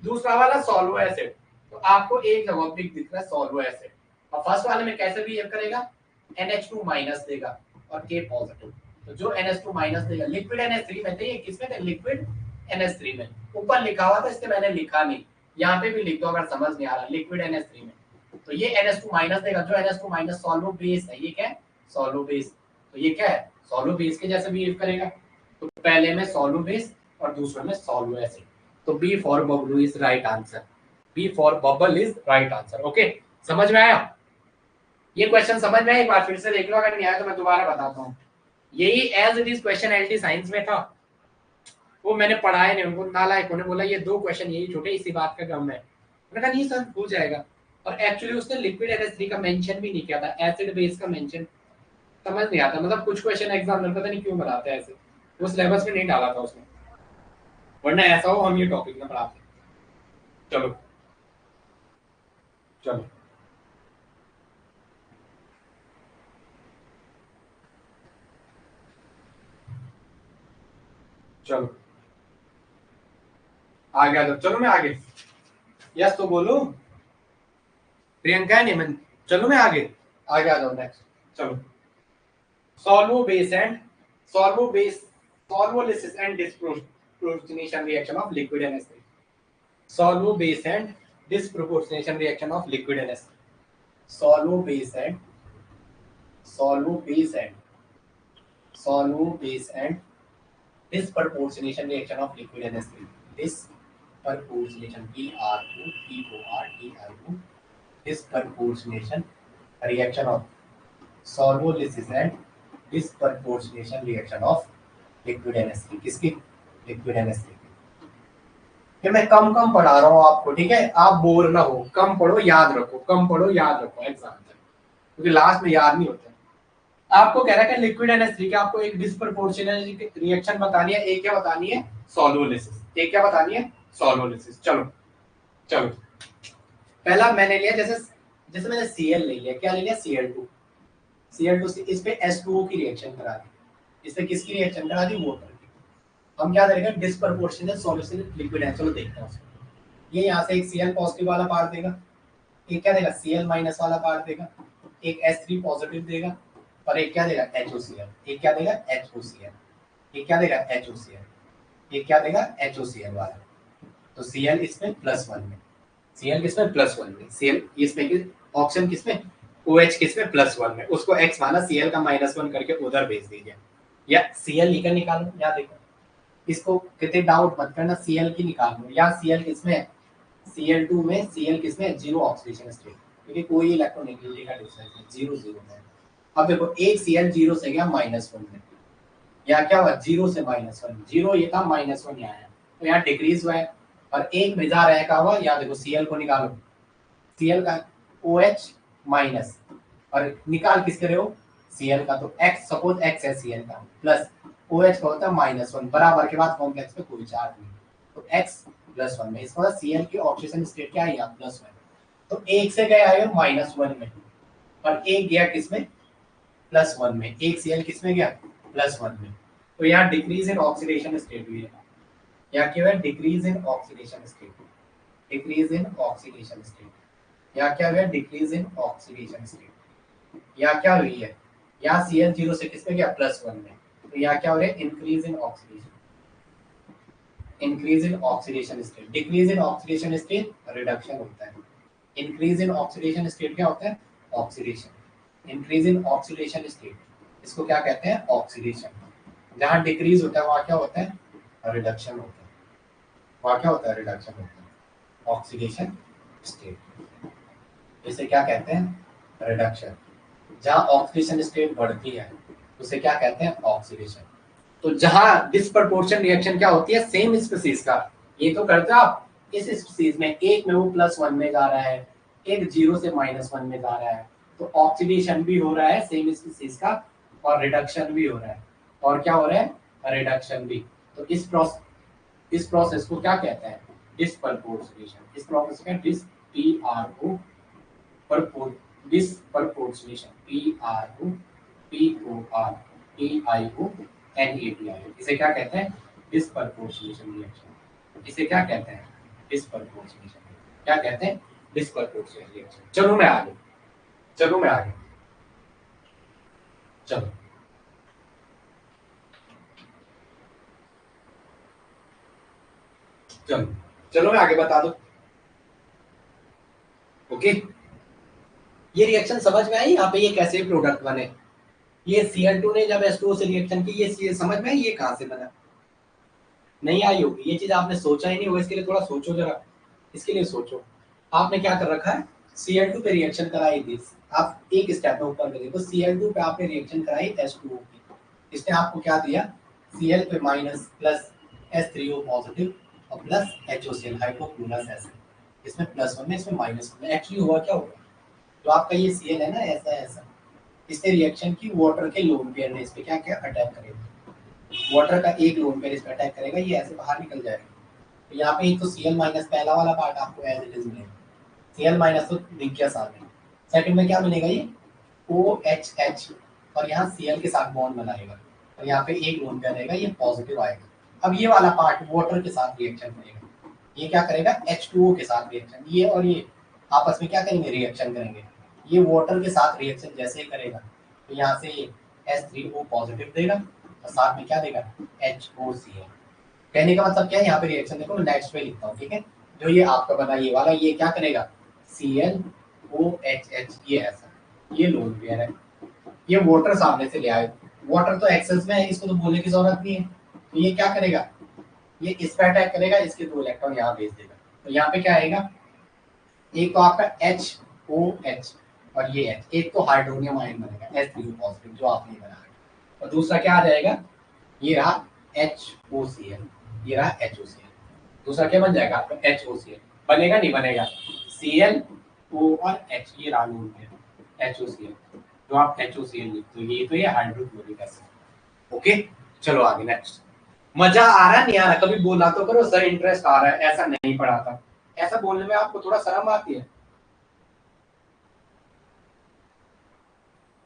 दूसरा वाला सॉल्वो एसिड। तो आपको एक जगह पे दिख रहा है सॉल्वो एसिड, और फर्स्ट वाले में कैसे बिहेव करेगा? NH2 माइनस देगा और K पॉजिटिव। तो जो NH2 माइनस देगा, लिक्विड NH3 में थे, ये किसमें थे? लिक्विड NH3 में। ऊपर लिखा हुआ था इसलिए मैंने लिखा नहीं, यहाँ पे भी लिख दो अगर समझ नहीं आ रहा, लिक्विड NH3 में। तो ये NH2 माइनस देगा, जो NH2 माइनस सॉल्वो बेस है, ये क्या है? Solvo base. तो ये क्या है? सॉल्वो बेस के जैसे बिहेव करेगा। तो पहले में सॉल्वो बेस और दूसरे में सॉल्वो एसिड। तो B for Bablu is right answer, B for bubble is right answer. Okay, समझ में आया? ये क्वेश्चन समझ में आया? एक बार फिर से देख लो, अगर नहीं आया तो मैं दोबारा बताता हूँ। यही as it is question LT science में था, वो मैंने पढ़ाया नहीं, उनको नालायकों ने बोला ये दो क्वेश्चन यही छोटे, इसी बात का गम है। मैंने कहा नहीं सर हो जाएगा, और एक्चुअली उसने लिक्विड NH3 का मेंशन भी नहीं किया था, एसिड बेस का मेंशन। समझ नहीं आता, मतलब कुछ क्वेश्चन एग्जाम में पता नहीं क्यों बनाते हैं ऐसे, वो सिलेबस में नहीं डाला था उसने, वरना ऐसा हो हम ये टॉपिक में पढ़ाते। चलो चलो चलो आगे आ जाओ, चलो मैं आगे, यस तो बोलो, प्रियंका है नहीं, चलो मैं आगे आ जाओ नेक्स्ट। चलो solvolysis and disproportionation reaction of liquid NH3, solvo base and disproportionation reaction of liquid NH3, solvo base and disproportionation reaction of liquid NH3, disproportionation PROPORTIO, disproportionation reaction of solubilisis and disproportionation reaction of liquid NH3, किसकी? liquid NH3। फिर मैं कम पढ़ा रहा हूँ आपको, ठीक है? आप बोर ना हो, कम पढ़ो याद रखो, एग्जाम तक, क्योंकि लास्ट में याद नहीं होता। आपको कह रहा है कि लिक्विड NH3 के आपको एक डिस्प्रोपोर्शनल रिएक्शन बतानी है, एक क्या बतानी है? सॉल्वोलिसिस। एक क्या बतानी है? सॉल्वोलिसिस। चलो पहला मैंने लिया, जैसे मैंने Cl ले लिया, क्या ले लिया? Cl2 से इस पे H2O की रिएक्शन करा दी, इस पे किसकी रिएक्शन करा दी? वाटर की। हम क्या करेंगे? डिस्प्रोपोर्शनल सॉल्यूशन लिक्विड है, चलो देखते हैं उसको। ये यहाँ से एक Cl पॉजिटिव वाला पार्ट देगा, एक क्या देगा? Cl माइनस वाला पार्ट देगा, एक H3 पॉजिटिव देगा, और एक क्या देगा HOCl, एक क्या देगा HOCl, एक क्या देगा HOCl, एक क्या देगा HOCl वाला। तो Cl इसमें +1 में, Cl किसमें +1 में, Cl इसमें ऑप्शन किसमें OH किसमें +1 में, उसको X माना, Cl का -1 करके उधर भेज दीजिए, या Cl लिखकर निकालो। या देखो इसको कितने डाउट मत करना, Cl की निकाल लो, या Cl किसमें है Cl2 में, Cl किसमें है 0 ऑक्सीडेशन स्टेट, क्योंकि कोई इलेक्ट्रोनेगेटिविटी का डिफरेंस है 0 0 में। अब देखो एक Cl 0 से गया -1 में, या क्या हुआ 0 से -1, 0 ये था -1 यहाँ है, तो यहाँ डिक्रीज हुआ है, और एक में जा रहा हुआ, या देखो Cl को निकालो, Cl का OH माइनस, और निकाल किसके रहे हो Cl का, तो X सपोज X है Cl का, प्लस OH का होता है -1, बराबर के बाद कॉम्प्लेक्स में कोई चार्ज नहीं, तो X +1 में, इसका Cl की ऑक्सीजन स्टेट क्या है यहाँ +1, तो एक से गया है -1 में, और एक गया किसमें +1 में, एक Cl किसमें गया +1 में, तो यहाँ डिक्रीज इन ऑक्सीडेशन स्टेट हुई है, यहाँ क्या है decrease in oxidation state, decrease in oxidation state, यहाँ क्या हुआ डिक्रीज इन ऑक्सीडेशन स्टेट, यहाँ क्या हुई है, यहाँ Cl 0 से किसमें गया +1 में, तो यहाँ क्या हो रहा है increase in oxidation, increase in oxidation state, decrease in oxidation state reduction होता है, इंक्रीज इन ऑक्सीडेशन स्टेट क्या होता है oxidation, increase in oxidation state इसको क्या कहते हैं ऑक्सीडेशन, जहाँ डिक्रीज होता है वहाँ क्या होता है रिडक्शन होता है, वहाँ क्या होता है रिडक्शन होता है ऑक्सीडेशन स्टेट, इसे क्या कहते हैं रिडक्शन, जहाँ ऑक्सीडेशन स्टेट बढ़ती है उसे क्या कहते हैं ऑक्सीडेशन। तो जहाँ डिस्प्रपोर्शन रिएक्शन क्या होती है सेम स्पीसीज का, ये तो करते हो आप इस स्पीसीज में, एक में वो +1 में जा रहा है, एक 0 से -1 में जा रहा है, तो ऑक्सीडेशन भी हो रहा है सेम स्पीसीज का, और रिडक्शन भी हो रहा है, और क्या हो रहा है रिडक्शन भी। तो इस प्रोसेस को क्या कहते हैं डिस्प्रपोर्शनेशन, इस प्रोसेस का डिस्प्रपोर्शनेशन PROPORTIONATION, इसे क्या कहते हैं डिस्प्रपोर्शनेशन रिएक्शन, इसे क्या कहते हैं डिस्प्रपोर्शनेशन, क्या कहते हैं डिस्प्रपोर्शनेशन रिएक्शन। चलो मैं आगे, चलो मैं आगे, चलो चलो चलो मैं आगे बता दो। ओके ये रिएक्शन समझ में आई, यहाँ पे ये कैसे प्रोडक्ट बने, ये Cl2 ने जब H2O से रिएक्शन की, ये समझ में आई ये कहाँ से बना, नहीं आई होगी ये चीज, आपने सोचा ही नहीं होगा, इसके लिए थोड़ा सोचो जरा, इसके लिए सोचो। आपने क्या कर रखा है Cl2 पे रिएक्शन कराई थी, आप एक स्टेप में ऊपर देखो, Cl2 पे आपने रिएक्शन कराई H2O की, इसने आपको क्या दिया Cl पे माइनस प्लस H3O पॉजिटिव और प्लस HOCl हाइड्रोक्लोरस एसिड, इसमें +1 में इसमें -1 में, एक्चुअली हुआ क्या होगा, जो आपका ये Cl है ना ऐसा ऐसा, इसने रिएक्शन की वाटर के लोन पेयर ने इस पे क्या क्या अटैक करेगा, वाटर का एक लोन पेयर इस पे अटैक करेगा, ये ऐसे बाहर निकल जाएगा, तो यहाँ पे एक तो Cl माइनस पहला वाला पार्ट आपको एज इट इज मिलेगा, Cl माइनस तो दिख गया सामने, सेकंड में क्या मिलेगा ये OHH, और यहाँ Cl के साथ बॉन्ड बनाएगा, और यहाँ पे एक लोन पेयर रहेगा, ये पॉजिटिव आएगा। अब ये वाला पार्ट वाटर के साथ रिएक्शन करेगा, ये क्या करेगा H2O के साथ रिएक्शन, ये और ये आपस में क्या करेंगे रिएक्शन करेंगे, ये वाटर के साथ रिएक्शन जैसे ही करेगा तो यहाँ से ये H3O पॉजिटिव देगा और साथ में क्या देगा HOCl। कहने का मतलब क्या है, यहाँ पे रिएक्शन देखो मैं नेक्स्ट पे लिखता हूँ, ठीक है, जो ये आपका बना ये वाला, ये क्या करेगा ClOHH, ये ऐसा, ये लोन पेयर है, ये वाटर सामने से ले आए, वाटर तो एक्सेस में है, इसको तो बोलने की जरूरत नहीं है, तो ये क्या करेगा ये इस पे अटैक करेगा, इसके 2 इलेक्ट्रॉन यहाँ भेज देगा, तो यहाँ पे क्या आएगा एक तो आपका HOH और ये H, एक तो हाइड्रोनियम आयन बनेगा H3O पॉजिटिव जो आपने बनाया, और दूसरा क्या आ जाएगा ये रहा HOCl, ये रहा HOCl, दूसरा क्या बन जाएगा आपका HOCl, बनेगा नहीं बनेगा ClO और H, ये रहा लोन है HOCl, जो आप HOCl लिखते हो, ये तो ये हाइड्रोक्लोरिक एसिड। ओके चलो आगे नेक्स्ट। मजा आ रहा नहीं आ रहा, कभी बोला तो करो सर इंटरेस्ट आ रहा है, ऐसा नहीं पढ़ाता, ऐसा बोलने में आपको थोड़ा शर्म आती है,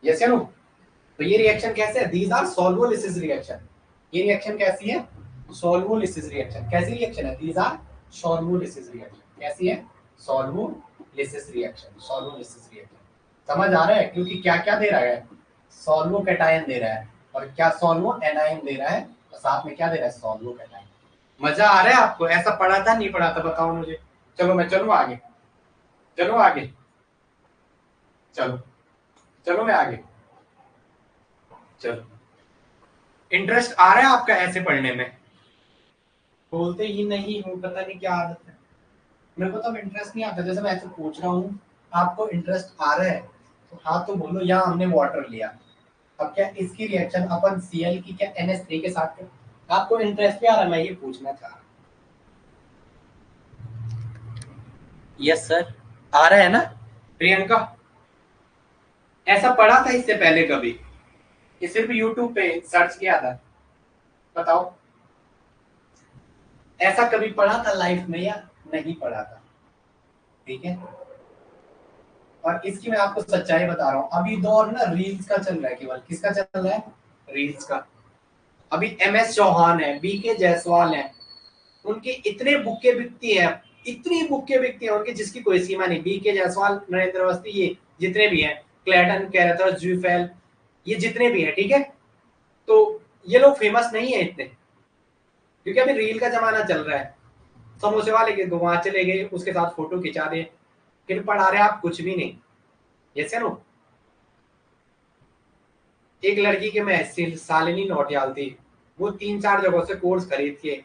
यस या नो। तो ये रिएक्शन कैसे है, दीज आर सॉल्वोलिसिस रिएक्शन, ये रिएक्शन कैसी है सॉल्वोलिसिस रिएक्शन, कैसी रिएक्शन है दीज आर सॉल्वोलिसिस रिएक्शन, कैसी है सॉल्वोलिसिस रिएक्शन, सॉल्वोलिसिस रिएक्शन। समझ आ रहा है क्योंकि क्या क्या दे रहा है सॉल्वो कैटायन दे रहा है, और क्या सॉल्वो एनायन दे रहा है, और साथ में क्या दे रहा है, सॉल्वो कैटायन। मजा आ रहा है आपको? ऐसा पढ़ा था नहीं पढ़ा था बताओ मुझे। चलो मैं चलूं आगे, चलो आगे, चलो चलो मैं आगे, चलो। इंटरेस्ट आ रहा है आपका ऐसे पढ़ने में? बोलते ही नहीं हूँ, पता नहीं क्या आदत है, मेरे को तो इंटरेस्ट नहीं आता। जैसे मैं ऐसे पूछ रहा हूँ, आपको इंटरेस्ट आ रहा है तो हाँ तो बोलो, यहाँ हमने वाटर लिया, अब क्या इसकी रिएक्शन अपन Cl की क्या NH3 के साथ कर, आपको इंटरेस्ट भी आ रहा है, मैं ये पूछना चाह रहा हूँ। यस सर, आ रहा है ना? प्रियंका, ऐसा पढ़ा था इससे पहले कभी? ये सिर्फ यूट्यूब पे सर्च किया था, बताओ। ऐसा कभी पढ़ा था लाइफ में या नहीं पढ़ा था? ठीक है, और इसकी मैं आपको सच्चाई बता रहा हूँ, अभी दौर ना रील्स का चल रहा है, केवल किसका चल रहा है, रील्स का। अभी MS चौहान है, BK जायसवाल है, उनके इतने बुक्के बिकती हैं, इतनी बुक्के बिकती हैं उनकी जिसकी कोई सीमा नहीं। BK जायसवाल, नरेंद्र अवस्थी, ये जितने भी हैं, क्लेटन, कैरेथर, जूफेल, ये जितने भी हैं, ठीक है, तो ये लोग फेमस नहीं है इतने, क्योंकि अभी रील का जमाना चल रहा है। समोसे वाले के वहां चले गए, उसके साथ फोटो खिंचा दे, फिर पढ़ा रहे आप कुछ भी नहीं। Yes no. एक लड़की के मैं सालिनी नौटियाल थी, वो 3-4 जगहों से कोर्स खरीद के,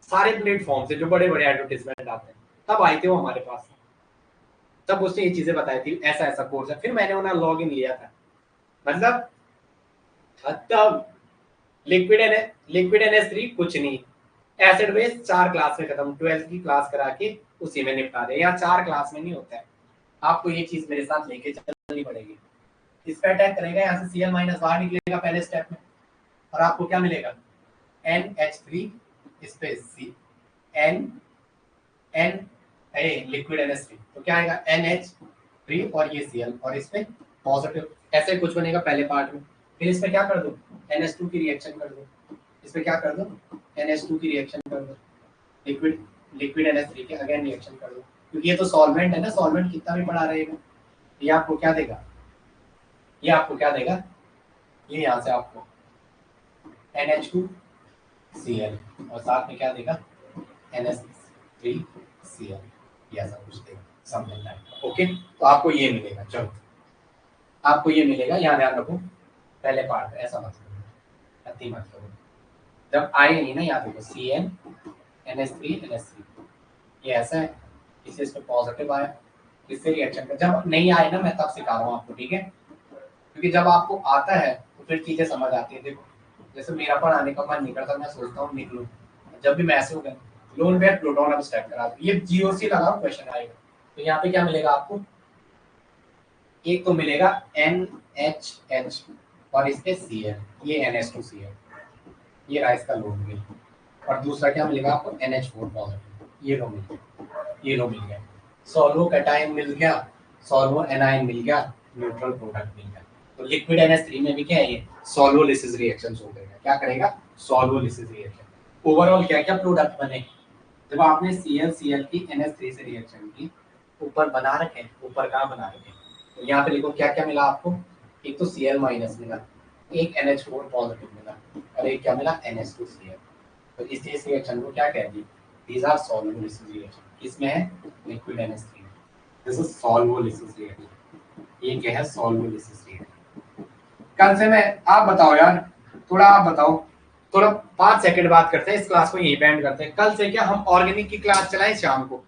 सारे प्लेटफॉर्म से जो बड़े बड़े एडवर्टीजमेंट आते हैं, तब आई थी वो हमारे पास, तब उसने ये चीजें बताई थी, ऐसा ऐसा कोर्स है। फिर मैंने उन्हें लॉग इन लिया था, मतलब खत्म। लिक्विड NH3 कुछ नहीं, एसिड बेस 4 क्लास में खत्म, 12th की क्लास करा के उसी में निपटा दे। यहाँ 4 क्लास में नहीं होता है, आपको ये चीज मेरे साथ लेके चलनी पड़ेगी। इस पे अटैक करेगा, यहाँ से Cl माइनस बाहर निकलेगा पहले स्टेप में, और आपको क्या मिलेगा, NH3 space C N N liquid NH3, तो क्या आएगा NH3 और ये Cl, और इस पे पॉजिटिव, ऐसे कुछ बनेगा पहले पार्ट में। फिर इस पे क्या कर दो, NH2 की रिएक्शन कर दो, इस पे क्या कर दो, NH2 की रिएक्शन कर दो, लिक्विड लिक्विड NH3 के अगेन रिएक्शन कर दो, क्योंकि ये तो सॉल्वेंट है ना, सॉल्वेंट कितना भी पड़ा रहेगा। ये आपको क्या देगा, ये आपको क्या देगा, ये यहाँ से आपको NH2Cl, और साथ में क्या देगा, NH3Cl, या सब कुछ देगा, समथिंग लाइक। ओके, तो आपको ये मिलेगा। चलो, आपको ये मिलेगा, यहाँ ध्यान रखो, पहले पार्ट ऐसा मत करो, अति मत करो। जब आएगी ना, यहाँ देखो Cn NH3 NH3, ये ऐसा है, इसे इस पे पॉजिटिव आया, इससे रिएक्शन कर। जब नहीं आए ना, मैं तब सिखा रहा हूँ आपको, ठीक है, क्योंकि जब आपको आता है तो फिर चीजें समझ आती है। देखो, जैसे मेरा पढ़ाने का मन नहीं करता, मैं सोचता हूँ निकलूं, जब भी मैं ऐसे हो गया लोन पे प्रोटॉन अब स्टैक करा दो, ये GOC लगाओ, क्वेश्चन आएगा। तो यहाँ पे क्या मिलेगा आपको, एक तो मिलेगा NHH, और इस पे Cl, ये NH2Cl, ये राइस का लोन मिल, और दूसरा क्या मिलेगा आपको, NH4 पॉजिटिव, ये लो मिल गया, ये लो मिल गया, सॉल्वो कैटायन मिल गया, सॉल्वो एनायन मिल गया, न्यूट्रल प्रोडक्ट मिल गया। तो लिक्विड NH3 में भी क्या है, ये सॉल्वोलिसिस रिएक्शन हो गएगा। क्या करेगा, सॉल्वोलिसिस रिएक्शन। ओवरऑल क्या क्या प्रोडक्ट बने, जब आपने Cl की NH3 से रिएक्शन की, ऊपर बना रखे, ऊपर कहाँ बना रखे, तो यहाँ पे देखो क्या क्या मिला आपको, एक तो Cl माइनस मिला, एक NH4 पॉजिटिव मिला, और एक क्या मिला, NH2Cl। तो इस रिएक्शन को क्या कहते हैं, these are solubilisis reaction। किसमें है, liquid NH3। This is solvolysis reaction. ये क्या है, सॉल्वोलिसिस रिएक्शन। कल से मैं, आप बताओ यार, थोड़ा आप बताओ, थोड़ा 5 सेकंड बात करते हैं, इस क्लास को यहीं पे एंड करते हैं। कल से क्या हम ऑर्गेनिक की क्लास चलाएं शाम को,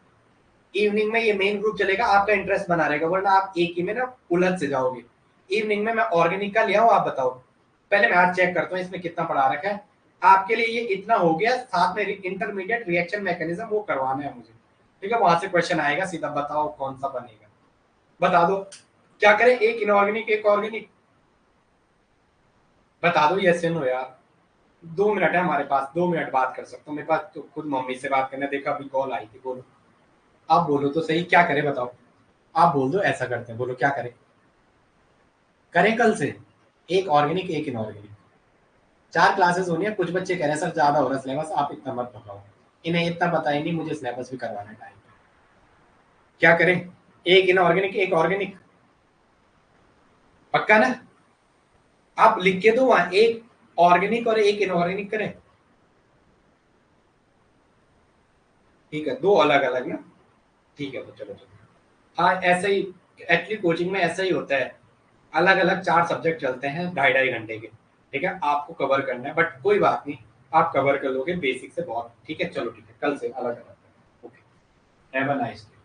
इवनिंग में ये मेन ग्रुप चलेगा, आपका इंटरेस्ट बना रहेगा, वरना आप एक ही में ना उलझ से जाओगे। इवनिंग में मैं ऑर्गेनिक का लिया हूँ, आप बताओ। पहले मैं आज चेक करता हूँ इसमें कितना पढ़ा रखा है। आपके लिए ये इतना हो गया, साथ में इंटरमीडिएट रिएक्शन मैकेनिज्म वो करवाना है मुझे, ठीक है, वहां से क्वेश्चन आएगा सीधा, बताओ कौन सा बनेगा, बता दो क्या करें, एक इनऑर्गेनिक एक ऑर्गेनिक, बता दो यस या नो यार। 2 मिनट है हमारे पास, 2 मिनट बात कर सकता हूँ, मेरे पास तो खुद मम्मी से बात करना, देखा अभी कॉल आई थी। बोलो, आप बोलो तो सही, क्या करें बताओ, आप बोल दो ऐसा करते हैं, बोलो क्या करें, करें कल से एक ऑर्गेनिक एक इनऑर्गेनिक, 4 क्लासेस होनी है। कुछ बच्चे कह रहे हैं सर ज्यादा हो रहा सिलेबस, आप इतना मत पढ़ाओ, इन्हें इतना पता ही नहीं, मुझे सिलेबस भी करवाना टाइम। क्या करें, एक इनऑर्गेनिक एक ऑर्गेनिक, पक्का ना? आप लिख के दो वहां, एक ऑर्गेनिक और एक इनऑर्गेनिक करें, ठीक है, दो अलग अलग ना, ठीक है, तो चलो चलो। हाँ ऐसे ही एक्चुअली कोचिंग में ऐसा ही होता है, अलग अलग 4 सब्जेक्ट चलते हैं 2.5-2.5 घंटे के, ठीक है, आपको कवर करना है, बट कोई बात नहीं, आप कवर कर लोगे बेसिक से बहुत, ठीक है, चलो ठीक है, कल से अलग अलग। Okay, have a nice day.